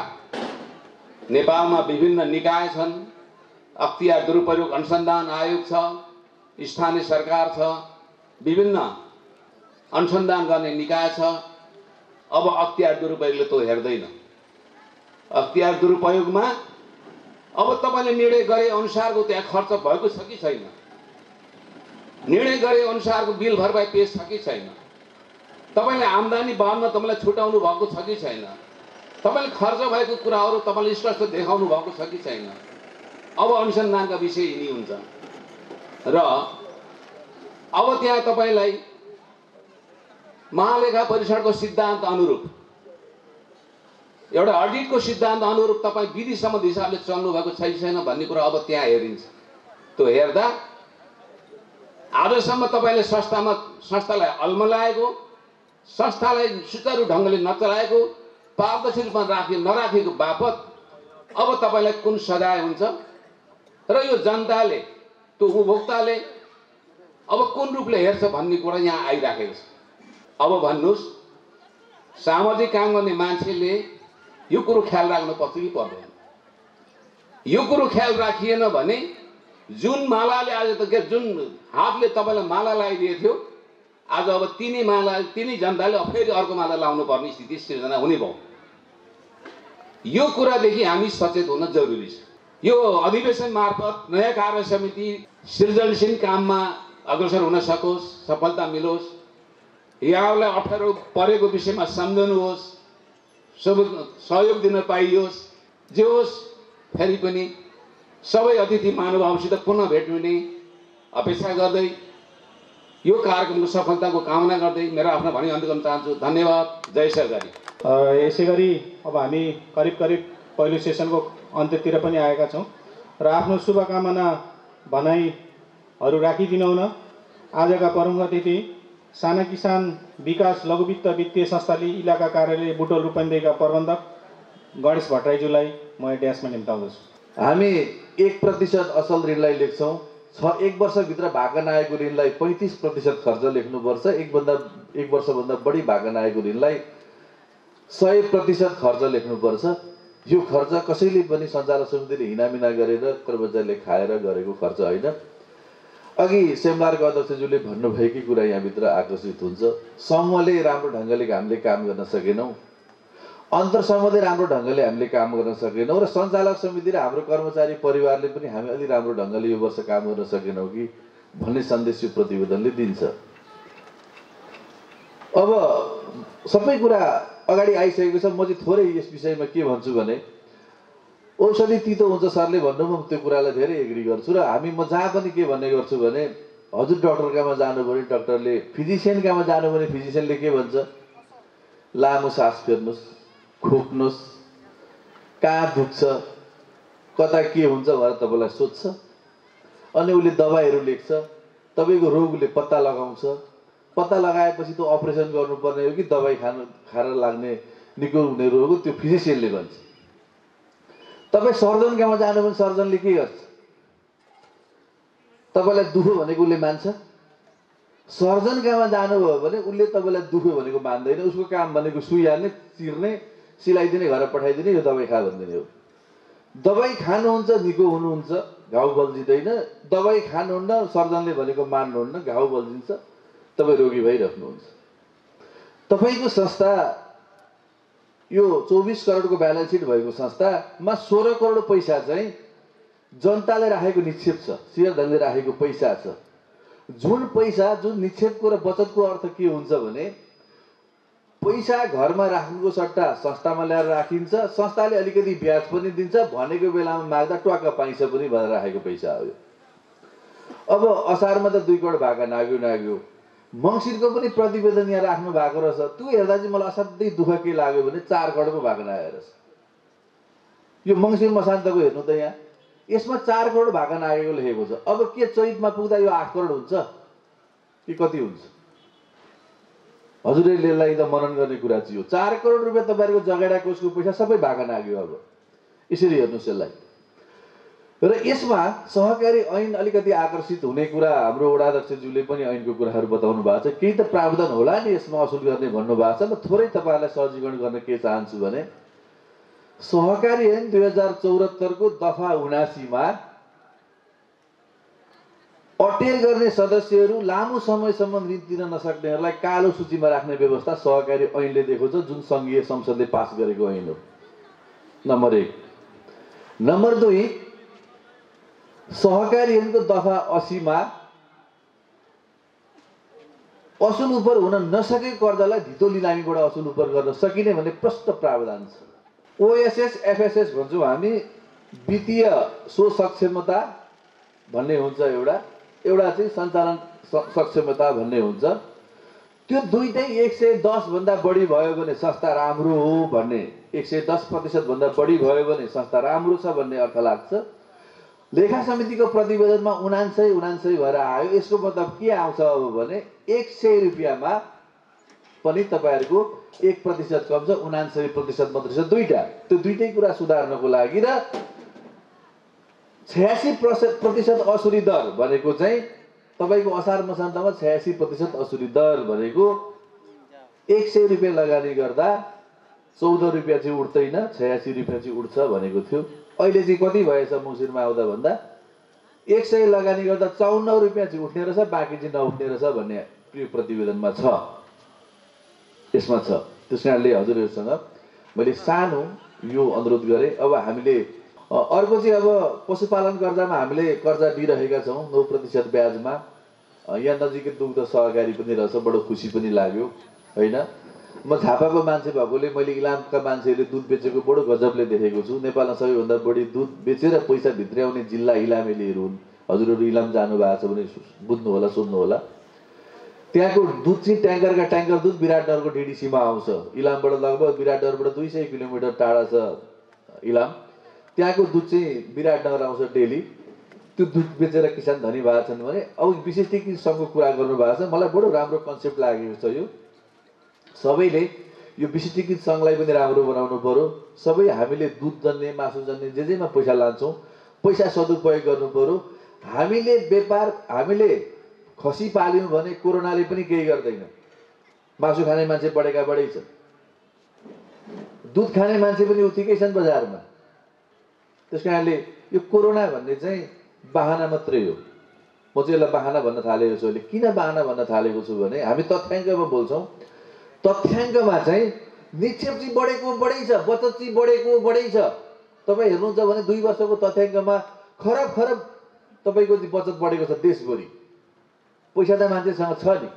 नेपालमा विभिन्न निकाय छन्, अख्तियार दुरुपयोग अनुसन्धान आयोग छ, स्थानीय सरकार छ, विभिन्न अनुसन्धान गर्ने निकाय छ। अब अख्तियार दुरुपयोगले त हेर्दैन। अख्तियार दुरुपयोगमा अब तपाईले निर्णय गरे अनुसारको त्यहाँ खर्च भएको छ कि छैन, निर्णय गरे अनुसारको बिल भरपाई पेश छ कि छैन, तपाईले आम्दानी बहनमा तपाईलाई छुटाउनु भएको छ कि छैन, तपाईले खर्च भएको कुराहरू तपाईले स्पष्ट देखाउनु भएको छ कि छैन। अब अनुसन्धानका विषय यिनी हुन्छ र अब त्यहाँ तपाईलाई महालेखा परीक्षणको सिद्धान्त अनुरूप एउटा अडिटको सिद्धान्त अनुरूप तपाई विधि सम्बन्धी हिसाबले चल्नु भएको छ कि छैन भन्ने कुरा अब त्यहाँ हेरिन्छ। त्यो हेर्दा आजसम्म तपाईले संस्थालाई अल्मलाएको, संस्थालाई सुचारू ढङ्गले नचलाएको, पारदर्शी रूपमा नराखेको बापत अब तपाईलाई कुन सजाय हुन्छ र यो जनताले, त्यो उपभोक्ताले अब कुन रूपले हेर्छ भन्ने कुरा यहाँ आइराखेको छ। अब भन्नुस्, सामाजिक काम गर्ने मान्छेले यो कुरो ख्याल राख्नु पर्छ कि पर्दैन? यो कुरो ख्याल राखिएन भने जुन मालाले आज त जुन हातले तपाईलाई माला लगाइदिएको थियो, आज अब तिनी जनताले फेरि अर्को माला लाउनु पर्ने स्थिति सिर्जना हुने भयो। यो कुरादेखि हामी सचेत हुन जरुरी छ। यो अधिवेशन मार्फत नयाँ कार्य समिति सृजनशील काममा अग्रसर हुन सकोस्, सफलता मिलोस्, यहाँलाई अप्ठ्यारो परेको विषयमा सम्झनुहोस्, सहयोग दिन पाइयोस्। जे होस्, फेरि पनि सबै अतिथि महानुभावसित पुनः भेट हुने अपेक्षा गर्दै यो कार्यक्रमको सफलताको कामना गर्दै मेरो आफ्नो भनाइ अन्त्य गर्न चाहन्छु। धन्यवाद। जय सरकारी। यसै गरी अब हामी करिब पहिलो सेसनको अन्त्यतिर पनि आएका छौँ र आफ्नो शुभकामना भनाइहरू राखिदिनौँ न। आजका प्रमुख अतिथि साना किसान विकास लघु वित्त वित्तीय संस्थाले इलाका कार्यालय बुटोल रूपन्देहीका प्रबन्धक गणेश भट्टराईज्यूलाई म ड्यासमा निम्ताउँदछु। हामी 1% असल ऋणलाई लेख्छौँ। 1 वर्षभित्र भागा नआएको ऋणलाई 35% खर्च लेख्नुपर्छ। एक वर्षभन्दा बढी भागा नआएको ऋणलाई 100% खर्च लेख्नुपर्छ। यो खर्च कसैले पनि सञ्चालक समितिले हिनामिना गरेर कर्मचारीले खाएर गरेको खर्च होइन। अघि सेमिनारको अध्यक्षज्यूले भन्नुभएकै कुरा यहाँभित्र आकर्षित हुन्छ। समूहले राम्रो ढङ्गले हामीले काम गर्न सकेनौँ, अन्तरसम्मले राम्रो ढङ्गले हामीले काम गर्न सकेनौँ र सञ्चालक समिति र हाम्रो कर्मचारी परिवारले पनि हामी अलि राम्रो ढङ्गले यो वर्ष काम गर्न सकेनौँ कि भन्ने सन्देश यो प्रतिवेदनले दिन्छ। अब सबै कुरा अगाडि आइसकेको छ। म चाहिँ थोरै यस विषयमा के भन्छु भने औषधि तितो हुन्छ सरले भन्नुमा त्यो कुरालाई धेरै एग्री गर्छु र म जहाँ पनि के भन्ने गर्छु भने हजुर डक्टरकामा जानु भने डक्टरले, फिजिसियनकामा जानु भने फिजिसियनले के भन्छ, लामो सास फेर्नुहोस्, खोक्नुहोस्, कहाँ दुख्छ, कता के हुन्छ भनेर तपाईँलाई सोध्छ अनि उसले दबाईहरू लेख्छ। तपाईँको रोगले पत्ता लगाउँछ। पत्ता लगाएपछि त्यो अपरेसन गर्नुपर्ने हो कि दबाई खाएर लाग्ने निको हुने रोग हो त्यो फिजिसियनले भन्छ। तपाईँ सर्जनकामा जानु भने सर्जनले के गर्छ, तपाईँलाई दुख्यो भनेको उसले मान्छ। सर्जनकामा जानुभयो भने उसले तपाईँलाई दुख्यो भनेको मान्दैन। उसको काम भनेको सुई हाल्ने, चिर्ने, सिलाइदिने, घर पठाइदिने, यो दबाई खा भनिदिने हो। दबाई खानुहुन्छ निको हुनुहुन्छ, घाउ बल्झिँदैन। दबाई खानुहुन्न, सर्जनले भनेको मान्नुहुन्न, घाउ बल्झिन्छ, तपाईँ रोगी भइराख्नुहुन्छ। तपाईँको संस्था यो 24 करोडको ब्यालेन्स सिट भएको संस्थामा 16 करोड पैसा चाहिँ जनताले राखेको निक्षेप छ, शेयरधनले राखेको पैसा छ। जुन पैसा, जुन निक्षेपको र बचतको अर्थ के हुन्छ भने पैसा घरमा राख्नुको सट्टा संस्थामा ल्याएर राखिन्छ, संस्थाले अलिकति ब्याज पनि दिन्छ, भनेको बेलामा माग्दा ट्वाक्क पाइन्छ पनि भनेर राखेको पैसा हो यो। अब असारमा त 2 करोड भागा नाग्यो। मङ्सिरको पनि प्रतिवेदन यहाँ राख्नु भएको रहेछ। त्यो हेर्दा चाहिँ मलाई असाध्यै दुःख के लाग्यो भने 4 करोडको भागा नागेको रहेछ। यो मङ्सिर मसान्तको हेर्नु त यहाँ यसमा 4 करोड भागा नागेको लेखेको छ। अब के चैतमा पुग्दा यो 8 करोड हुन्छ कि कति हुन्छ? हजुरले त मनन गर्ने कुरा चाहिँ हो। 4 करोड रुपियाँ तपाईँहरूको जगेडा कोषको पैसा सबै भागा नाग्यो। अब यसरी हेर्नुहोस् यसलाई। र यसमा सहकारी ऐन अलिकति आकर्षित हुने कुरा हाम्रो वडाध्यक्षज्यूले पनि ऐनको कुराहरू बताउनु भएको छ। केही त प्रावधान होला नि यसमा असुल गर्ने भन्नुभएको छ। म थोरै तपाईँहरूलाई सहजीकरण गर्न के चाहन्छु भने सहकारी ऐन 2074 को दफा 79 मा अटेर गर्ने सदस्यहरू लामो समयसम्म ऋण तिर्न नसक्नेहरूलाई कालो सूचीमा राख्ने व्यवस्था सहकारी ऐनले दिएको छ, जुन सङ्घीय संसदले पास गरेको ऐन हो। नम्बर 1। नम्बर 2, सहकारी ऐनको दफा 80 मा असुल उपर हुन नसकेको कर्जालाई धितो लिलामीबाट असुल उपर गर्न सकिने भन्ने प्रष्ट प्रावधान छ। ओएसएस एफएसएस भन्छौँ हामी, वित्तीय स्वसक्षमता भन्ने हुन्छ एउटा चाहिँ सञ्चालन सक्षमता भन्ने हुन्छ। त्यो दुईटै 110 भन्दा बढी भयो भने संस्था राम्रो हो भन्ने, 110% भन्दा बढी भयो भने संस्था राम्रो छ भन्ने अर्थ लाग्छ। लेखा समितिको प्रतिवेदनमा 99 भएर आयो। यसको मतलब के आउँछ अब भने 100 रुपियाँमा पनि तपाईँहरूको 1% कम छ, 99% मात्रै छ। दुईटा, त्यो दुईटै कुरा सुधार्नको लागि र 86% असुली दर भनेको चाहिँ तपाईँको असार मसान्तमा 86% असुली दर भनेको 100 रुपियाँ लगानी गर्दा 14 रुपियाँ चाहिँ उठ्दैन, 86 रुपियाँ चाहिँ उठ्छ भनेको थियो। अहिले चाहिँ कति भएछ मङ्सिरमा आउँदा भन्दा 100 लगानी गर्दा 54 रुपियाँ चाहिँ उठ्ने रहेछ, बाँकी चाहिँ नउठ्ने रहेछ भन्ने यो प्रतिवेदनमा छ, यसमा छ। त्यस कारणले हजुरहरूसँग मैले सानो यो अनुरोध गरेँ। अब हामीले अर्को चाहिँ अब पशुपालन कर्जामा हामीले कर्जा दिइरहेका छौँ 9% ब्याजमा। यहाँ नजिकै दुग्ध सहकारी पनि रहेछ, बडो खुसी पनि लाग्यो होइन। म झापाको मान्छे भएकोले मैले इलामका मान्छेहरूले दुध बेचेको बडो गजबले देखेको छु। नेपालमा सबैभन्दा बढी दुध बेचेर पैसा भित्र्याउने जिल्ला इलामेलीहरू हुन्। हजुरहरू इलाम जानुभएको छ भने बुझ्नु होला, सोध्नु होला। त्यहाँको दुध चाहिँ ट्याङ्कर दुध विराटनगरको डिडिसीमा आउँछ। इलामबाट लगभग विराटनगरबाट 200 किलोमिटर टाढा छ इलाम। त्यहाँको दुध चाहिँ विराटनगर आउँछ डेली। त्यो दुध बेचेर किसान धनी भएको छन् भने अब विशेषज्ञसँग कुरा गर्नुभएको छ। मलाई बडो राम्रो कन्सेप्ट लागेको छ यो। सबैले यो विशिष्टीकृत सङ्घलाई पनि राम्रो बनाउनु पर्यो। सबै हामीले दुध जन्ने मासु जन्ने जेमा पैसा लान्छौँ पैसा सदुपयोग गर्नु पर्यो। हामीले व्यापार हामीले खसी पाल्यौँ भने कोरोनाले पनि केही गर्दैन। मासु खाने मान्छे बढेका बढै छ, दुध खाने मान्छे पनि उत्तिकै छन् बजारमा। त्यस कारणले यो कोरोना भन्ने चाहिँ बाहना मात्रै हो। म चाहिँ यसलाई बाहना भन्न थालेको छु। अहिले किन बाहना भन्न थालेको छु भने हामी तथ्याङ्कमा बोल्छौँ। तथ्याङ्कमा चाहिँ निक्षेप चाहिँ बढेको बढै छ, बचत चाहिँ बढेको बढै छ। तपाईँ हेर्नुहुन्छ भने 2 वर्षको तथ्याङ्कमा खरब तपाईँको चाहिँ बचत बढेको छ देशभरि। पैसा त मान्छेसँग छ नि,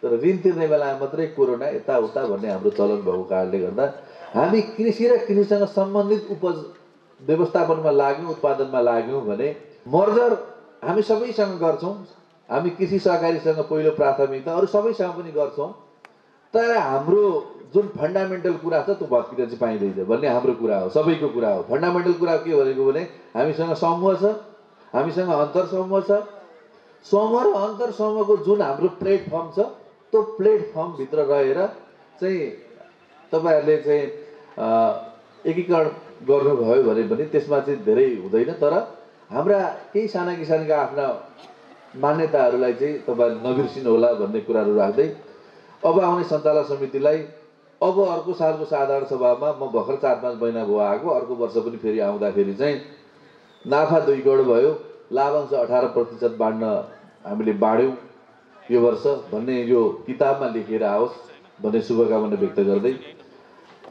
तर ऋण तिर्ने बेलामा मात्रै कोरोना यताउता भन्ने हाम्रो चलन भएको कारणले गर्दा हामी कृषि र कृषिसँग सम्बन्धित उपज व्यवस्थापनमा लाग्यौँ, उत्पादनमा लाग्यौँ भने मर्जर हामी सबैसँग गर्छौँ। हामी कृषि सहकारीसँग पहिलो प्राथमिकता, अरू सबैसँग पनि गर्छौँ। तर हाम्रो जुन फन्डामेन्टल कुरा छ त्यो भत्किन चाहिँ पाइँदैन भन्ने हाम्रो कुरा हो, सबैको कुरा हो। फन्डामेन्टल कुरा के भनेको भने हामीसँग समूह छ, हामीसँग अन्तर समूह छ। समूह र अन्तर समूहको जुन हाम्रो प्लेटफर्म छ त्यो प्लेटफर्मभित्र रहेर चाहिँ तपाईँहरूले चाहिँ एकीकरण गर्नुभयो भने पनि त्यसमा चाहिँ धेरै हुँदैन। तर हाम्रा केही साना किसानका आफ्ना मान्यताहरूलाई चाहिँ तपाईँहरूले नबिर्सिनु होला भन्ने कुराहरू राख्दै अब आउने सञ्चालक समितिलाई अब अर्को सालको साधारण सभामा म भर्खर 4-5 महिना भयो आएको, अर्को वर्ष पनि फेरि आउँदाखेरि चाहिँ नाफा 2 करोड भयो, लाभांश 18% बाँड्न हामीले बाँड्यौँ यो वर्ष भन्ने यो किताबमा लेखेर आओस् भन्ने शुभकामना व्यक्त गर्दै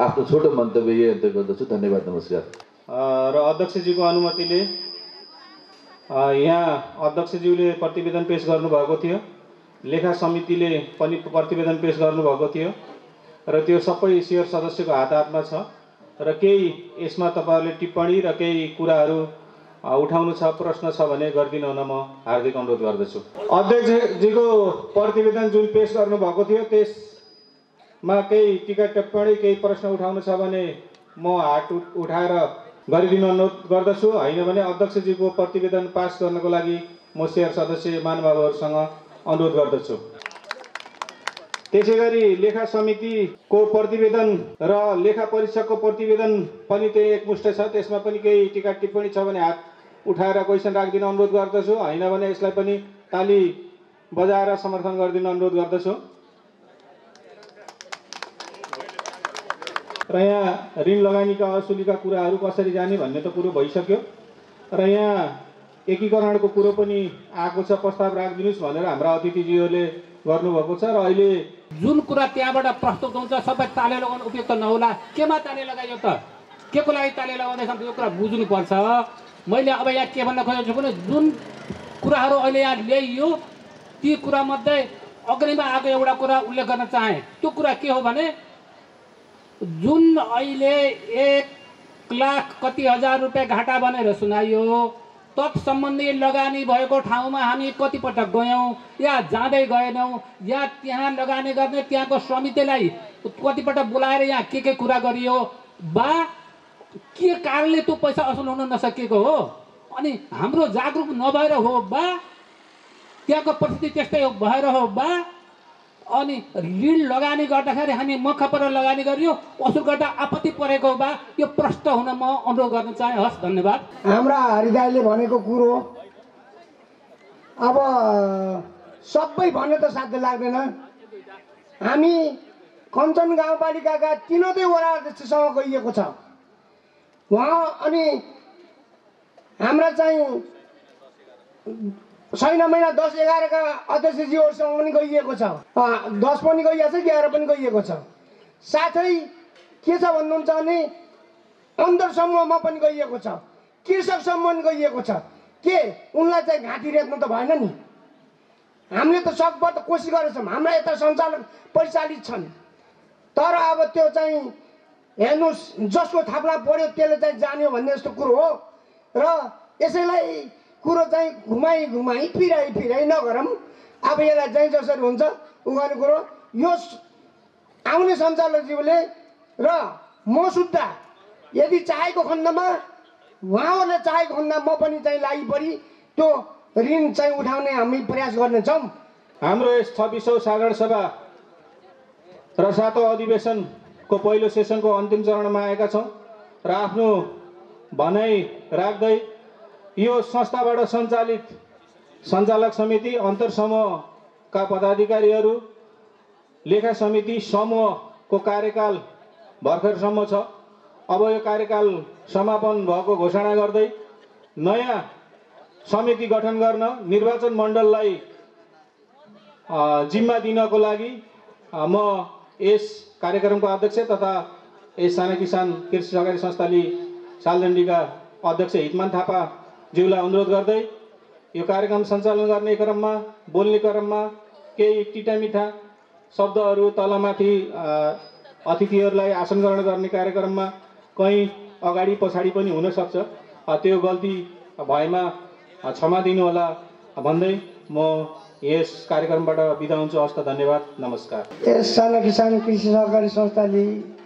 आफ्नो छोटो मन्तव्य यही अन्त्य गर्दछु। धन्यवाद, नमस्कार। र अध्यक्षज्यूको अनुमतिले यहाँ अध्यक्षज्यूले प्रतिवेदन पेश गर्नुभएको थियो, लेखा समितिले पनि प्रतिवेदन पेश गर्नुभएको थियो र त्यो सबै शेयर सदस्यको हातमा छ र केही यसमा तपाईँहरूले टिप्पणी र केही कुराहरू उठाउनु छ, प्रश्न छ भने गरिदिनु हुन म हार्दिक अनुरोध गर्दछु। अध्यक्षजीको प्रतिवेदन जुन पेश गर्नुभएको थियो त्यसमा केही टिका टिप्पणी केही प्रश्न उठाउनु छ भने म हात उठाएर गरिदिनु अनुरोध गर्दछु। होइन भने अध्यक्षजीको प्रतिवेदन पास गर्नको लागि म शेयर सदस्य महानुभावहरूसँग अनुरोध गर्दछु। त्यसै गरी लेखा समितिको प्रतिवेदन र लेखा परीक्षकको प्रतिवेदन पनि त्यही एकमुष्ट छ, त्यसमा पनि केही टिका टिप्पणी छ भने हात उठाएर क्वेसन राखिदिन अनुरोध गर्दछु। होइन भने यसलाई पनि ताली बजाएर समर्थन गरिदिन अनुरोध गर्दछु। र यहाँ ऋण लगानीका असुलीका कुराहरू कसरी जाने भन्ने त कुरो भइसक्यो र यहाँ एकीकरणको कुरो पनि आएको छ, प्रस्ताव राखिदिनुहोस् भनेर हाम्रा अतिथिजीहरूले गर्नुभएको छ। र अहिले जुन कुरा त्यहाँबाट प्रस्तुत हुन्छ सबै ताले लगाउनु उपयुक्त नहोला। केमा ताले लगाइयो त, के को लागि ताले लगाउँदैछ यो कुरा बुझ्नुपर्छ। मैले अब यहाँ के भन्न खोजेको छु भने जुन कुराहरू अहिले यहाँ ल्याइयो ती कुरामध्ये अग्रिममा आएको एउटा कुरा उल्लेख गर्न चाहे। त्यो कुरा के हो भने जुन अहिले 1 लाख कति हजार रुपियाँ घाटा भनेर सुनाइयो, तत्सम्बन्धी लगानी भएको ठाउँमा हामी कतिपटक गयौँ या जाँदै गएनौँ, या त्यहाँ लगानी गर्ने त्यहाँको समितिलाई कतिपटक बोलाएर यहाँ के कुरा गरियो बा के कारणले त्यो पैसा असुल हुन नसकेको हो, अनि हाम्रो जागरुक नभएर हो बा त्यहाँको परिस्थिति त्यस्तै भएर हो बा, अनि ऋण लगानी गर्दाखेरि हामी मख परेर लगानी गरियो असुल गर्दा आपत्ति परेको बा, यो प्रश्न हुन म अनुरोध गर्न चाहे। हस्, धन्यवाद। हाम्रा हरिदाईले भनेको कुरो अब सबै भन्ने त साध्य लाग्दैन। हामी कञ्चन गाउँपालिकाका 3वटै वडा अध्यक्षसँग गइएको छ उहाँ, अनि हाम्रा चाहिँ 6 महिना 10-11 का अध्यक्षजीहरूसँग पनि गइएको छ, 10 पनि गइएको छ, 11 पनि गइएको छ। साथै के छ भन्नुहुन्छ भने अन्तर समूहमा पनि गइएको छ, कृषक समूह पनि गइएको छ। के उनलाई चाहिँ घाँटी रेख्नु त भएन नि। हामीले त सकभर कोसिस गरेछौँ, हाम्रा यता सञ्चालक परिचालित छन्, तर अब त्यो चाहिँ हेर्नुहोस् जसको थाप्ला पर्यो त्यसले चाहिँ जान्यो भन्ने जस्तो कुरो हो। र यसैलाई कुरो चाहिँ घुमाई फिराइ नगरौँ। अब यसलाई चाहिँ जसरी हुन्छ उ गर्ने कुरो यो आउने सञ्चालकज्यूले र म सुत्दा यदि चाहेको खण्डमा उहाँहरूले चाहेको खण्डमा म पनि चाहिँ लागि परि त्यो ऋण चाहिँ उठाउने हामी प्रयास गर्नेछौँ। हाम्रो यस 26औं साधारण सभा र 7औं अधिवेशनको पहिलो सेसनको अन्तिम चरणमा आएका छौँ र आफ्नो भनाइ राख्दै यो संस्थाबाट सञ्चालित सञ्चालक समिति, अन्तर्समूहका पदाधिकारीहरू, लेखा समिति समूहको कार्यकाल भर्खरसम्म छ। अब यो कार्यकाल समापन भएको घोषणा गर्दै नयाँ समिति गठन गर्न निर्वाचन मण्डललाई जिम्मा दिनको लागि म यस कार्यक्रमको अध्यक्ष तथा यस साना किसान कृषि सहकारी संस्थाली सालदण्डीका अध्यक्ष हितमान थापाज्यूलाई अनुरोध गर्दै यो कार्यक्रम सञ्चालन गर्ने क्रममा, बोल्ने क्रममा केही टिटामिठा शब्दहरू तलमाथि अतिथिहरूलाई आसन ग्रहण गर्ने कार्यक्रममा कहीँ अगाडि पछाडि पनि हुनसक्छ। त्यो गल्ती भएमा क्षमा दिनुहोला भन्दै म यस कार्यक्रमबाट बिदा हुन्छु। हस्त धन्यवाद, नमस्कार। यस साना किसान कृषि सहकारी संस्थाले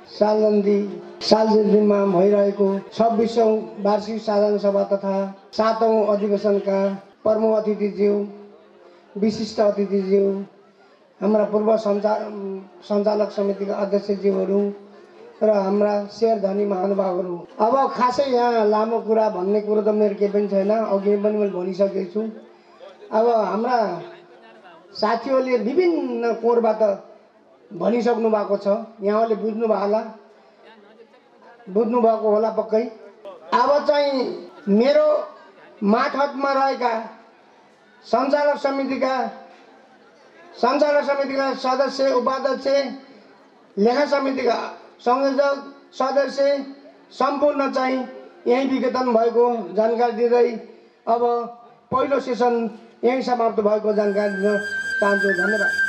सालदण्डी सालजिरमा भइरहेको 26औं वार्षिक साधारण सभा तथा 7औं अधिवेशनका प्रमुख अतिथिज्यू, विशिष्ट अतिथिज्यू, हाम्रा पूर्व सञ्चालक समितिका अध्यक्षज्यूहरू र हाम्रा शेयरधनी महानुभावहरू। अब खासै यहाँ लामो कुरा भन्ने कुरो त मेरो केही पनि छैन, अघि पनि मैले भनिसकेको छु। अब हाम्रा साथीहरूले विभिन्न कोणबाट भनिसक्नु भएको छ, यहाँले बुझ्नुभएको होला पक्कै। अब चाहिँ मेरो मातहतमा रहेका सञ्चालक समितिका सदस्य, उपाध्यक्ष, लेखा समितिका संयोजक, सदस्य सम्पूर्ण चाहिँ यही विघटन भएको जानकारी दिँदै अब पहिलो सेसन यही समाप्त भएको जानकारी दिन चाहन्छु। धन्यवाद।